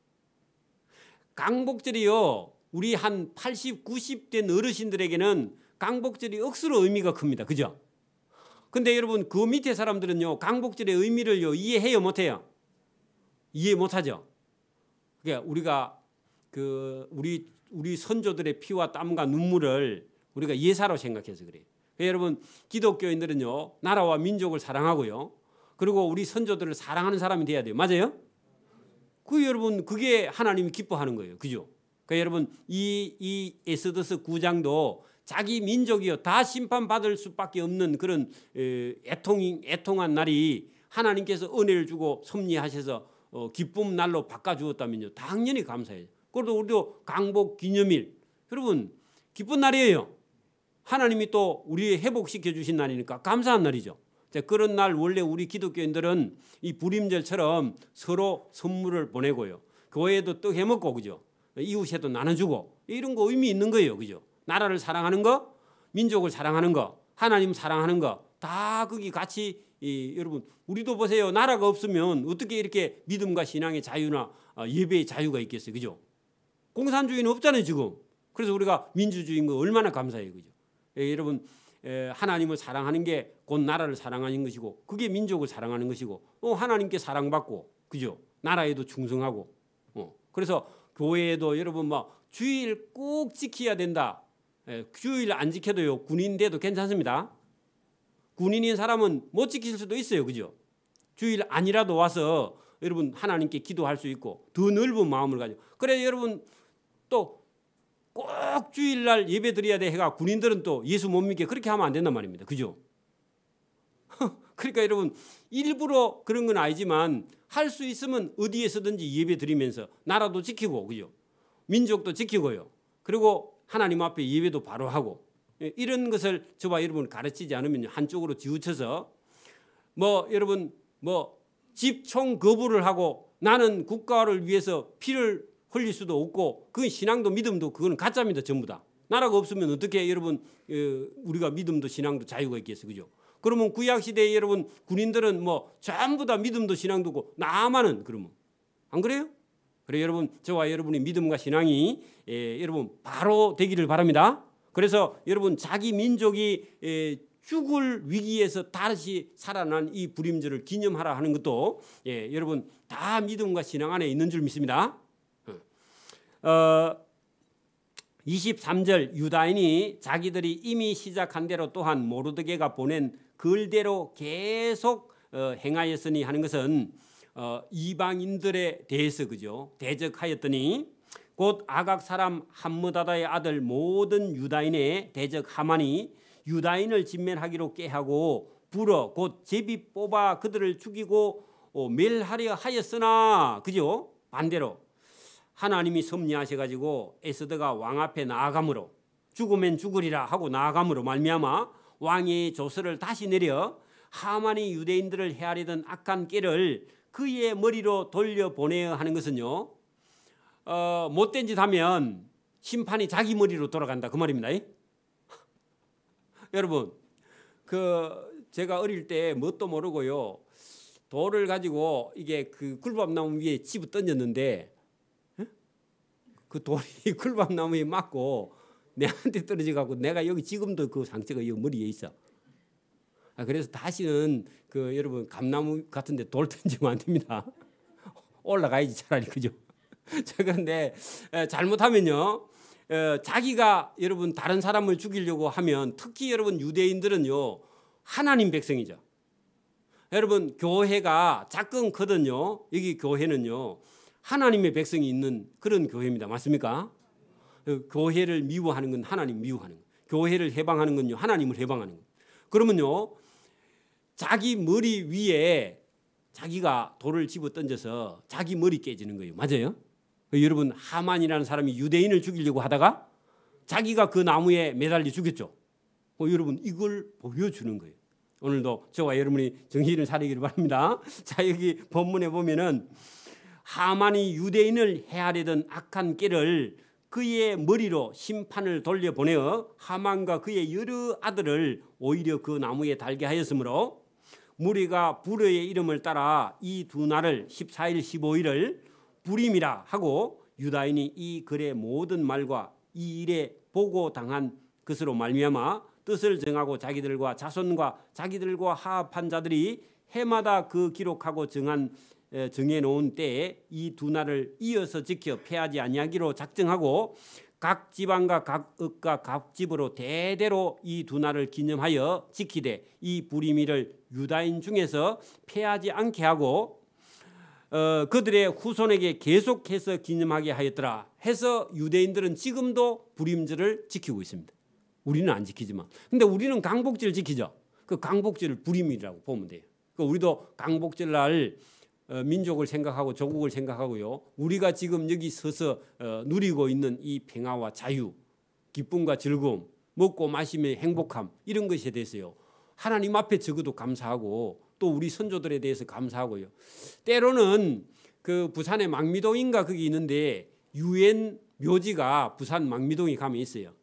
S1: 강복절이요 우리 한 80, 90 된 어르신들에게는 강복절이 억수로 의미가 큽니다. 그죠? 근데 여러분 그 밑에 사람들은요 강복절의 의미를요 이해해요 못해요? 이해 못하죠. 그러니까 우리가 우리 선조들의 피와 땀과 눈물을 우리가 예사로 생각해서 그래요. 그러니까 여러분 기독교인들은요 나라와 민족을 사랑하고요. 그리고 우리 선조들을 사랑하는 사람이 돼야 돼요. 맞아요? 여러분 그게 하나님이 기뻐하는 거예요. 그죠? 그러니까 여러분 이 에스더스 9장도 자기 민족이요 다 심판받을 수밖에 없는 그런 애통한 날이 하나님께서 은혜를 주고 섭리하셔서 기쁨 날로 바꿔주었다면요 당연히 감사해요. 그래도 우리도 강복 기념일 여러분 기쁜 날이에요. 하나님이 또 우리 회복시켜 주신 날이니까 감사한 날이죠. 그런 날 원래 우리 기독교인들은 이 불임절처럼 서로 선물을 보내고요 교회도 떡 해먹고 그죠 이웃에도 나눠주고 이런 거 의미 있는 거예요. 그죠? 나라를 사랑하는 거, 민족을 사랑하는 거, 하나님 사랑하는 거 다 거기 같이 여러분 우리도 보세요. 나라가 없으면 어떻게 이렇게 믿음과 신앙의 자유나 예배의 자유가 있겠어요. 그죠? 공산주의는 없잖아요 지금. 그래서 우리가 민주주의인 거 얼마나 감사해요. 그죠? 여러분 하나님을 사랑하는 게 곧 나라를 사랑하는 것이고 그게 민족을 사랑하는 것이고 하나님께 사랑받고 그죠? 나라에도 충성하고 그래서 교회에도 여러분 주일 꼭 지켜야 된다. 주일 안 지켜도요 군인 돼도 괜찮습니다. 군인인 사람은 못 지킬 수도 있어요. 그죠? 주일 아니라도 와서 여러분 하나님께 기도할 수 있고 더 넓은 마음을 가지고 그래 여러분 또 꼭 주일날 예배 드려야 돼 해가 군인들은 또 예수 못 믿게 그렇게 하면 안 된단 말입니다. 그죠? 그러니까 여러분 일부러 그런 건 아니지만 할 수 있으면 어디에서든지 예배 드리면서 나라도 지키고 그죠? 민족도 지키고요. 그리고 하나님 앞에 예배도 바로 하고 이런 것을 저와 여러분 가르치지 않으면 한쪽으로 치우쳐서 여러분 집총 거부를 하고 나는 국가를 위해서 피를 흘릴 수도 없고 그건 신앙도 믿음도 그건 가짜입니다. 전부 다. 나라가 없으면 어떻게 여러분 우리가 믿음도 신앙도 자유가 있겠어요. 그죠? 그러면 구약시대에 여러분 군인들은 전부 다 믿음도 신앙도 없고 나만은 그러면 안 그래요? 그래 여러분 저와 여러분의 믿음과 신앙이 여러분 바로 되기를 바랍니다. 그래서 여러분 자기 민족이 죽을 위기에서 다시 살아난 이 불임절을 기념하라 하는 것도 여러분 다 믿음과 신앙 안에 있는 줄 믿습니다. 23절 유다인이 자기들이 이미 시작한 대로 또한 모르드게가 보낸 글대로 계속 행하였으니 하는 것은 이방인들에 대해서 그죠? 대적하였더니 곧 아각 사람 함므다다의 아들 모든 유다인의 대적 하만이 유다인을 진멸하기로 꾀하고 불어 곧 제비 뽑아 그들을 죽이고 멸하려 하였으나 그죠? 반대로 하나님이 섭리하셔가지고 에스더가 왕 앞에 나아감으로 죽으면 죽으리라 하고 나아감으로 말미암아 왕의 조서를 다시 내려 하만이 유대인들을 헤아리던 악한 꾀를 그의 머리로 돌려보내야 하는 것은요 못된 짓 하면 심판이 자기 머리로 돌아간다 그 말입니다. 여러분 제가 어릴 때 뭣도 모르고요 돌을 가지고 이게 그 굴밥나무 위에 집어 던졌는데 그 돌이 굴밥나무에 맞고 내한테 떨어져 갖고 내가 여기 지금도 그 상처가 이 머리에 있어. 그래서 다시는 여러분 감나무 같은데 돌 던지면 안 됩니다. 올라가야지 차라리 그죠? 그런데 잘못하면요 자기가 여러분 다른 사람을 죽이려고 하면 특히 여러분 유대인들은요 하나님 백성이죠. 여러분 교회가 작건 크든요 여기 교회는요 하나님의 백성이 있는 그런 교회입니다. 맞습니까? 교회를 미워하는 건 하나님 미워하는 거. 교회를 해방하는 건요 하나님을 해방하는 거. 그러면요 자기 머리 위에 자기가 돌을 집어 던져서 자기 머리 깨지는 거예요. 맞아요? 여러분 하만이라는 사람이 유대인을 죽이려고 하다가 자기가 그 나무에 매달려 죽였죠. 여러분 이걸 보여주는 거예요. 오늘도 저와 여러분이 정신을 차리기를 바랍니다. 자 여기 본문에 보면은 하만이 유대인을 헤아리던 악한 꾀를 그의 머리로 심판을 돌려보내어 하만과 그의 여러 아들을 오히려 그 나무에 달게 하였으므로 무리가 불의의 이름을 따라 이 두 날을 14일 15일을 불임이라 하고 유다인이 이 글의 모든 말과 이 일에 보고당한 것으로 말미암아 뜻을 정하고 자기들과 자손과 자기들과 화합한 자들이 해마다 그 기록하고 정해놓은 때에 이 두 날을 이어서 지켜 패하지 아니하기로 작정하고 각 지방과 각 읍과 각 집으로 대대로 이 두 날을 기념하여 지키되 이 불임일을 유다인 중에서 패하지 않게 하고 그들의 후손에게 계속해서 기념하게 하였더라 해서 유대인들은 지금도 불임절을 지키고 있습니다. 우리는 안 지키지만 근데 우리는 강복절 지키죠. 그 강복절을 불임이라고 보면 돼요. 우리도 강복절 날 민족을 생각하고 조국을 생각하고요. 우리가 지금 여기 서서 누리고 있는 이 평화와 자유, 기쁨과 즐거움, 먹고 마시며 행복함 이런 것에 대해서요. 하나님 앞에 적어도 감사하고 또 우리 선조들에 대해서 감사하고요. 때로는 그 부산에 망미동인가 거기 있는데 유엔 묘지가 부산 망미동에 가면 있어요.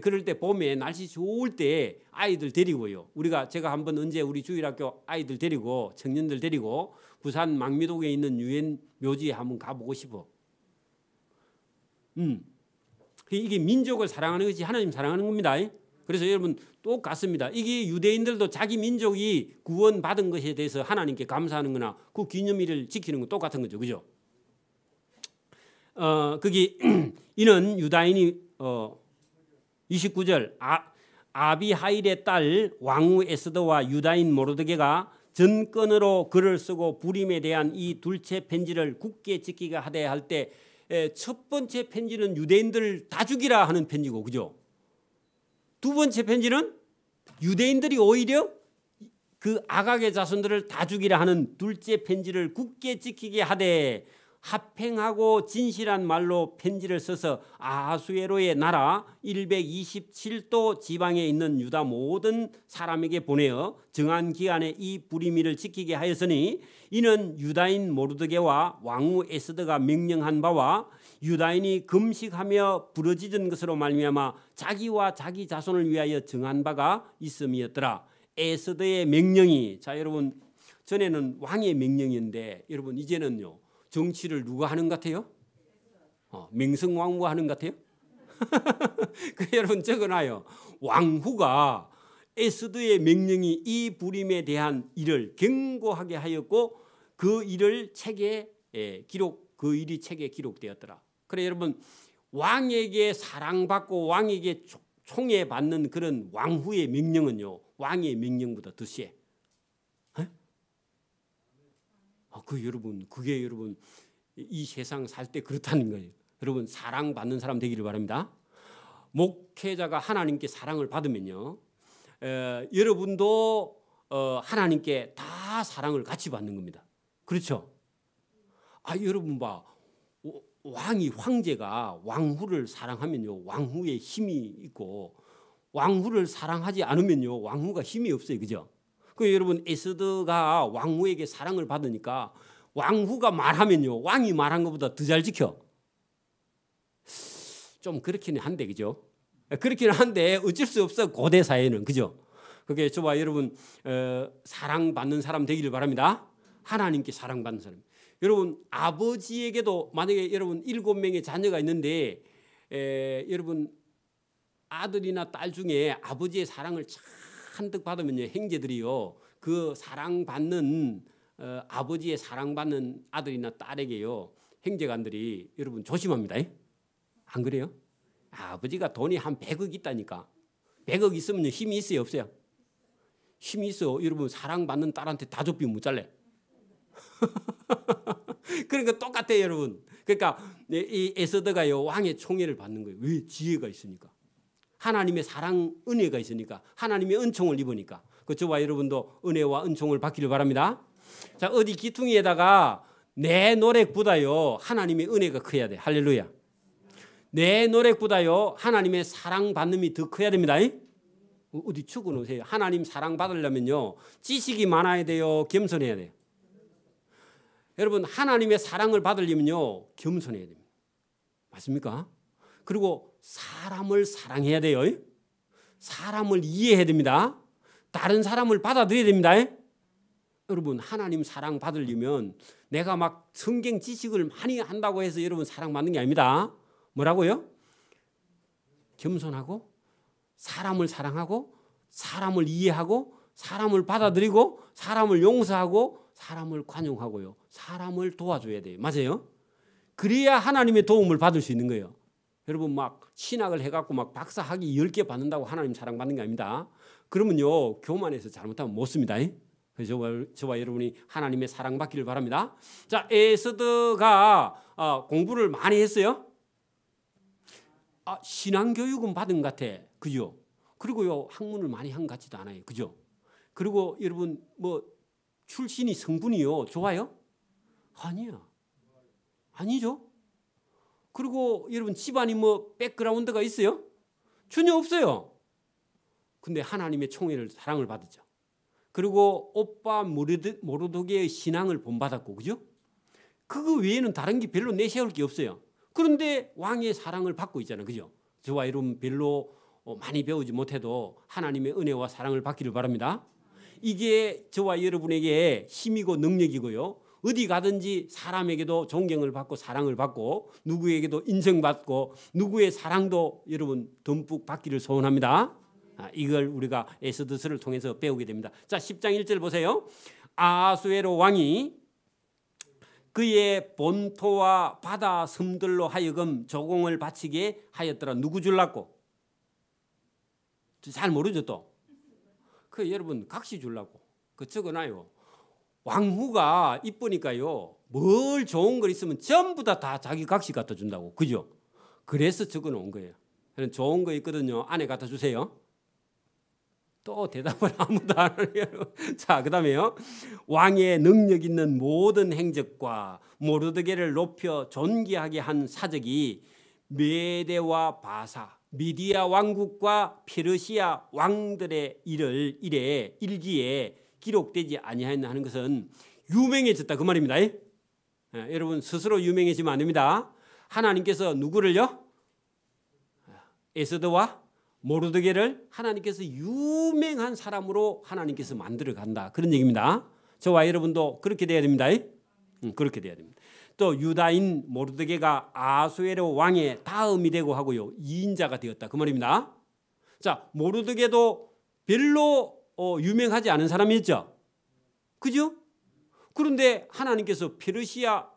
S1: 그럴 때 봄에 날씨 좋을 때 아이들 데리고요. 제가 한번 언제 우리 주일학교 아이들 데리고 청년들 데리고 부산 망미동에 있는 유엔 묘지에 한번 가보고 싶어. 이게 민족을 사랑하는 것이 하나님 사랑하는 겁니다. 그래서 여러분 똑같습니다. 이게 유대인들도 자기 민족이 구원받은 것에 대해서 하나님께 감사하는 거나 그 기념일을 지키는 건 똑같은 거죠. 그죠? 거기 이는 유다인이 29절 아비하일의 딸 왕후 에스더와 유다인 모르드게가 전권으로 글을 쓰고 불임에 대한 이 둘째 편지를 굳게 지키게 하되 할 때 첫 번째 편지는 유대인들 다 죽이라 하는 편지고 그죠? 두 번째 편지는 유대인들이 오히려 그 아각의 자손들을 다 죽이라 하는 둘째 편지를 굳게 지키게 하되 합행하고 진실한 말로 편지를 써서 아하수에로의 나라 127도 지방에 있는 유다 모든 사람에게 보내어 정한 기한에 이 불의미를 지키게 하였으니 이는 유다인 모르드게와 왕후 에스더가 명령한 바와 유다인이 금식하며 부르짖은 것으로 말미암아 자기와 자기 자손을 위하여 정한 바가 있음이었더라. 에스더의 명령이, 자 여러분, 전에는 왕의 명령인데 여러분 이제는요 정치를 누가 하는 것 같아요? 명성왕후가 하는 것 같아요? 여러분 적어놔요. 왕후가 에스더의 명령이 이 불임에 대한 일을 경고하게 하였고 그 일을 책에 그 일이 책에 기록되었더라. 그래 여러분, 왕에게 사랑받고 왕에게 총애받는 그런 왕후의 명령은요 왕의 명령보다 더 세. 여러분, 그게 여러분 이 세상 살 때 그렇다는 거예요. 여러분 사랑받는 사람 되기를 바랍니다. 목회자가 하나님께 사랑을 받으면요 여러분도 하나님께 다 사랑을 같이 받는 겁니다. 그렇죠? 여러분 봐, 황제가 왕후를 사랑하면요 왕후의 힘이 있고 왕후를 사랑하지 않으면요 왕후가 힘이 없어요. 그죠? 여러분 에스더가 왕후에게 사랑을 받으니까 왕후가 말하면요 왕이 말한 것보다 더 잘 지켜. 좀 그렇기는 한데, 그죠? 그렇기는 한데 어쩔 수 없어, 고대 사회는. 그죠? 그게 저와 여러분 사랑받는 사람 되기를 바랍니다. 하나님께 사랑받는 사람. 여러분 아버지에게도 만약에 여러분 7명의 자녀가 있는데 여러분 아들이나 딸 중에 아버지의 사랑을 한득 받으면요 형제들이요 그 사랑받는 아버지의 사랑받는 아들이나 딸에게요 형제간들이 여러분 조심합니다. 안 그래요? 아버지가 돈이 한 100억 있다니까. 100억 있으면 힘이 있어요 없어요? 힘이 있어. 여러분 사랑받는 딸한테 다 좁히면 못 잘래. 그러니까 똑같아요 여러분. 그러니까 이 에스더가요 왕의 총애를 받는 거예요. 왜? 지혜가 있으니까. 하나님의 사랑 은혜가 있으니까. 하나님의 은총을 입으니까. 저와 여러분도 은혜와 은총을 받기를 바랍니다. 자, 어디 기퉁이에다가 내 노력보다요 하나님의 은혜가 커야 돼. 할렐루야. 내 노력보다요 하나님의 사랑받음이 더 커야 됩니다. 어디 적어놓으세요. 하나님 사랑 받으려면요 지식이 많아야 돼요, 겸손해야 돼요? 여러분 하나님의 사랑을 받으려면요 겸손해야 됩니다. 맞습니까? 그리고 사람을 사랑해야 돼요. 사람을 이해해야 됩니다. 다른 사람을 받아들여야 됩니다. 여러분 하나님 사랑 받으려면 내가 막 성경 지식을 많이 한다고 해서 여러분 사랑받는 게 아닙니다. 뭐라고요? 겸손하고 사람을 사랑하고 사람을 이해하고 사람을 받아들이고 사람을 용서하고 사람을 관용하고요. 사람을 도와줘야 돼요. 맞아요? 그래야 하나님의 도움을 받을 수 있는 거예요. 여러분 막 신학을 해갖고 막 박사 학위 10개 받는다고 하나님 사랑받는 게 아닙니다. 그러면요 교만해서 잘못하면 못 씁니다. 그래서 저와 여러분이 하나님의 사랑받기를 바랍니다. 자, 에스더가 공부를 많이 했어요. 신앙교육은 받은 것 같아. 그죠? 그리고요 학문을 많이 한 것 같지도 않아요. 그죠? 그리고 여러분 뭐 출신이 성분이요 좋아요? 아니야. 아니죠. 그리고 여러분 집안이 뭐 백그라운드가 있어요? 전혀 없어요. 근데 하나님의 총애를 사랑을 받았죠. 그리고 오빠 모르드게의 신앙을 본받았고, 그죠? 그거 외에는 다른 게 별로 내세울 게 없어요. 그런데 왕의 사랑을 받고 있잖아요. 그죠? 저와 여러분 별로 많이 배우지 못해도 하나님의 은혜와 사랑을 받기를 바랍니다. 이게 저와 여러분에게 힘이고 능력이고요. 어디 가든지 사람에게도 존경을 받고 사랑을 받고 누구에게도 인정받고 누구의 사랑도 여러분 듬뿍 받기를 소원합니다. 이걸 우리가 에스더서를 통해서 배우게 됩니다. 자, 10장 1절 보세요. 아하수에로 왕이 그의 본토와 바다 섬들로 하여금 조공을 바치게 하였더라. 누구 줄라고? 잘 모르죠 또. 여러분 각시 줄라고. 적어놔요. 왕후가 이쁘니까요. 뭘 좋은 걸 있으면 전부 다 자기 각시 갖다 준다고. 그죠? 그래서 적어놓은 거예요. 좋은 거 있거든요. 안에 갖다 주세요. 또 대답을 아무도 안 하네요. 자, 그다음에요. 왕의 능력 있는 모든 행적과 모르드게를 높여 존귀하게 한 사적이 메대와 바사, 미디아 왕국과 페르시아 왕들의 일기에 기록되지 아니하였나 하는 것은 유명해졌다 그 말입니다. 여러분 스스로 유명해지면 안 됩니다. 하나님께서 누구를요? 에스더와 모르드게를 하나님께서 유명한 사람으로 하나님께서 만들어 간다 그런 얘기입니다. 저와 여러분도 그렇게 돼야 됩니다. 그렇게 돼야 됩니다. 또 유다인 모르드게가 아수에로 왕의 다음이 되고 하고요 2인자가 되었다 그 말입니다. 자, 모르드게도 별로 유명하지 않은 사람이었죠. 그죠? 그런데 하나님께서 페르시아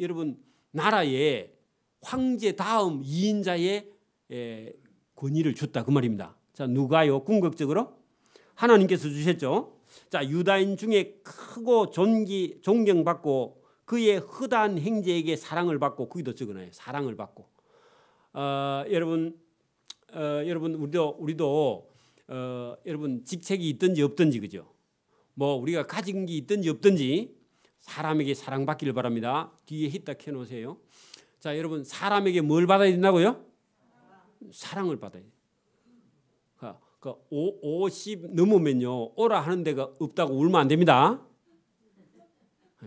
S1: 여러분 나라에 황제 다음 2인자의 권위를 줬다 그 말입니다. 자, 누가요? 궁극적으로 하나님께서 주셨죠. 자, 유다인 중에 크고 존경받고 그의 허다한 행제에게 사랑을 받고 거기도 적어놔요. 사랑을 받고 여러분 우리도 여러분 직책이 있든지 없든지 그죠? 뭐 우리가 가진 게 있든지 없든지 사람에게 사랑받기를 바랍니다. 뒤에 히딱 켜놓으세요. 자, 여러분 사람에게 뭘 받아야 된다고요? 사랑을 받아야 돼요. 50 넘으면요 오라 하는 데가 없다고 울면 안 됩니다.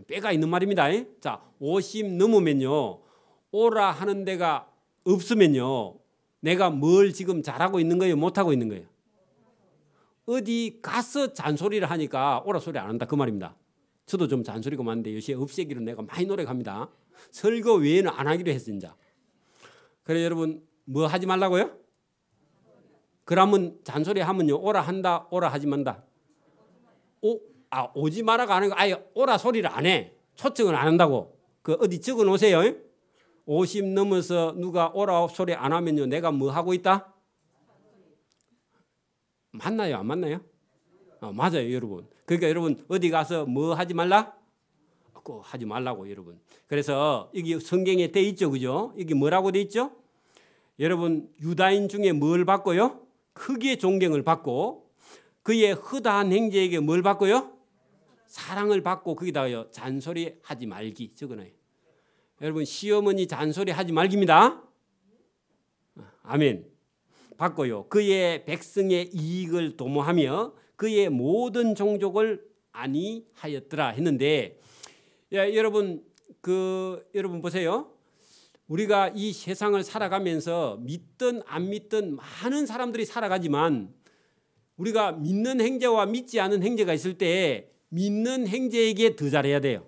S1: 빼가 있는 말입니다. 자, 50 넘으면요 오라 하는 데가 없으면요 내가 뭘 지금 잘하고 있는 거예요? 못하고 있는 거예요? 어디 가서 잔소리를 하니까 오라 소리 안 한다 그 말입니다. 저도 좀 잔소리가 많은데 요새 없애기로 내가 많이 노력합니다. 설교 외에는 안 하기로 했어 이제. 그래 여러분 뭐 하지 말라고요? 그러면 잔소리 하면요 오라 한다 오라 하지 만다. 오지 마라가 아니고 아예 오라 소리를 안 해. 초청을 안 한다고. 그 어디 적어 놓으세요. 50 넘어서 누가 오라 소리 안 하면요 내가 뭐 하고 있다? 맞나요 안 맞나요? 맞아요 여러분. 그러니까 여러분 어디 가서 뭐 하지 말라? 꼭 하지 말라고 여러분. 그래서 여기 성경에 돼 있죠 그죠? 여기 뭐라고 돼 있죠? 여러분 유다인 중에 뭘 받고요? 크게 존경을 받고 그의 허다한 행제에게 뭘 받고요? 사랑을 받고 거기다가요 잔소리 하지 말기 적어놔요. 여러분 시어머니 잔소리 하지 말기입니다. 아멘. 받고요 그의 백성의 이익을 도모하며 그의 모든 종족을 안위하였더라 했는데 여러분 여러분 보세요. 우리가 이 세상을 살아가면서 믿든 안 믿든 많은 사람들이 살아가지만 우리가 믿는 행제와 믿지 않은 행제가 있을 때 믿는 행제에게 더 잘해야 돼요.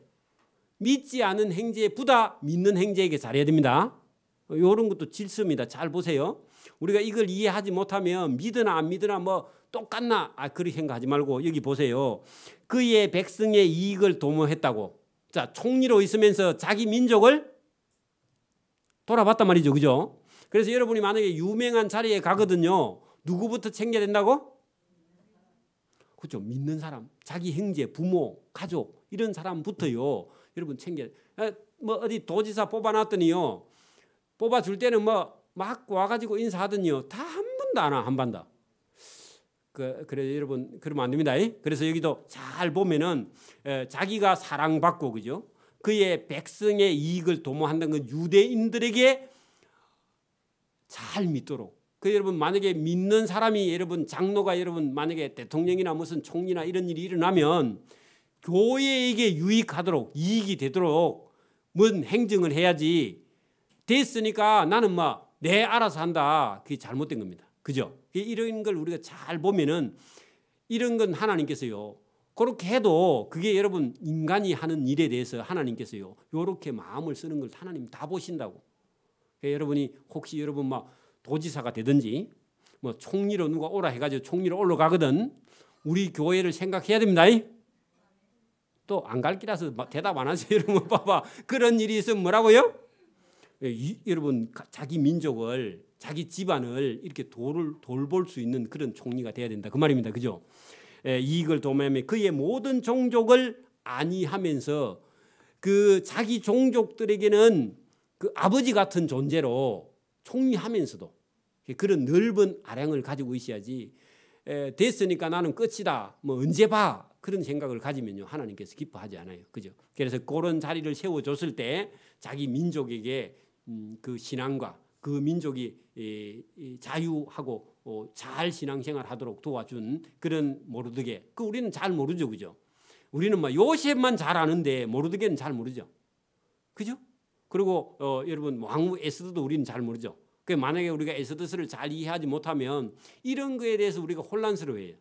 S1: 믿지 않은 행제보다 믿는 행제에게 잘해야 됩니다. 이런 것도 질서입니다. 잘 보세요. 우리가 이걸 이해하지 못하면 믿으나 안 믿으나 뭐 똑같나 그렇게 생각하지 말고 여기 보세요. 그의 백성의 이익을 도모했다고. 자, 총리로 있으면서 자기 민족을 돌아봤단 말이죠. 그죠? 그래서 여러분이 만약에 유명한 자리에 가거든요. 누구부터 챙겨야 된다고? 그렇죠. 믿는 사람, 자기 형제, 부모, 가족 이런 사람부터요. 여러분 챙겨. 뭐 어디 도지사 뽑아놨더니요. 뽑아줄 때는 뭐 막 와가지고 인사하더니요. 다 한 번도 안 와, 한 번도. 그래 여러분 그러면 안 됩니다. 그래서 여기도 잘 보면은 자기가 사랑받고 그죠? 그의 백성의 이익을 도모한다는 건 유대인들에게 잘 믿도록. 그 여러분 만약에 믿는 사람이 여러분 장로가 여러분 만약에 대통령이나 무슨 총리나 이런 일이 일어나면 교회에게 유익하도록 이익이 되도록 뭔 행정을 해야지. 됐으니까 나는 뭐 내 알아서 한다. 그게 잘못된 겁니다. 그죠? 이런 걸 우리가 잘 보면은 이런 건 하나님께서요. 그렇게 해도 그게 여러분 인간이 하는 일에 대해서 하나님께서요. 이렇게 마음을 쓰는 걸 하나님 다 보신다고. 여러분이 혹시 여러분 막 도지사가 되든지 뭐 총리로 누가 오라 해가지고 총리로 올라가거든. 우리 교회를 생각해야 됩니다. 또 안 갈 길라서 대답 안 하세요. 여러분 봐봐. 그런 일이 있으면 뭐라고요? 여러분 자기 민족을 자기 집안을 이렇게 돌볼 수 있는 그런 총리가 돼야 된다. 그 말입니다. 그죠? 이익을 도모하며 그의 모든 종족을 안위하면서 그 자기 종족들에게는 그 아버지 같은 존재로 총리하면서도 그런 넓은 아량을 가지고 있어야지 됐으니까 나는 끝이다. 뭐 언제 봐. 그런 생각을 가지면요 하나님께서 기뻐하지 않아요. 그죠? 그래서 그런 자리를 세워줬을 때 자기 민족에게 그 신앙과 그 민족이 자유하고 잘 신앙생활하도록 도와준 그런 모르드게. 그 우리는 잘 모르죠, 그죠? 우리는 막 요셉만 잘 아는데 모르드게는 잘 모르죠, 그죠? 그리고 여러분 왕후 에스더도 우리는 잘 모르죠. 그 만약에 우리가 에스더서를 잘 이해하지 못하면 이런 거에 대해서 우리가 혼란스러워해요.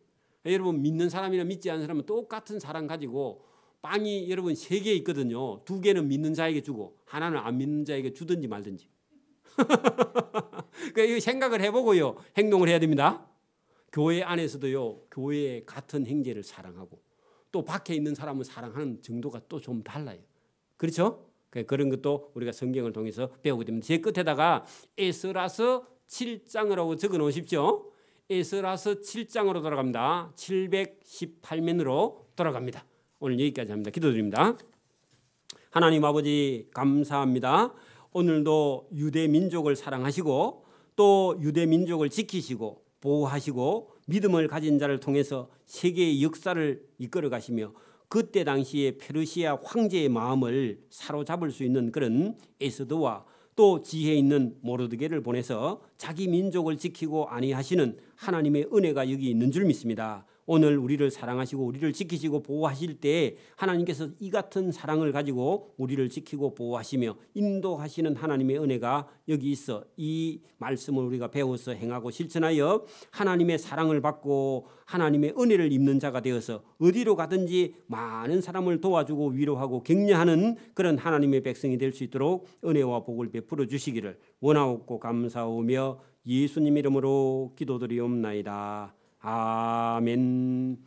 S1: 여러분 믿는 사람이나 믿지 않는 사람은 똑같은 사랑 가지고 빵이 여러분 3개 있거든요. 2개는 믿는 자에게 주고 하나는 안 믿는 자에게 주든지 말든지. 그러니까 생각을 해보고요 행동을 해야 됩니다. 교회 안에서도요 교회의 같은 형제를 사랑하고 또 밖에 있는 사람을 사랑하는 정도가 또 좀 달라요. 그렇죠? 그런 것도 우리가 성경을 통해서 배우게 됩니다. 제 끝에다가 에스라서 7장이라고 적어 놓으십시오. 에스라서 7장으로 돌아갑니다. 718면으로 돌아갑니다. 오늘 여기까지 합니다. 기도드립니다. 하나님 아버지 감사합니다. 오늘도 유대 민족을 사랑하시고 또 유대 민족을 지키시고 보호하시고 믿음을 가진 자를 통해서 세계의 역사를 이끌어 가시며 그때 당시에 페르시아 황제의 마음을 사로잡을 수 있는 그런 에스더와 또 지혜 있는 모르드게를 보내서 자기 민족을 지키고 안위하시는 하나님의 은혜가 여기 있는 줄 믿습니다. 오늘 우리를 사랑하시고 우리를 지키시고 보호하실 때 하나님께서 이 같은 사랑을 가지고 우리를 지키고 보호하시며 인도하시는 하나님의 은혜가 여기 있어 이 말씀을 우리가 배워서 행하고 실천하여 하나님의 사랑을 받고 하나님의 은혜를 입는 자가 되어서 어디로 가든지 많은 사람을 도와주고 위로하고 격려하는 그런 하나님의 백성이 될 수 있도록 은혜와 복을 베풀어 주시기를 원하옵고 감사하며 예수님 이름으로 기도드리옵나이다. 아멘.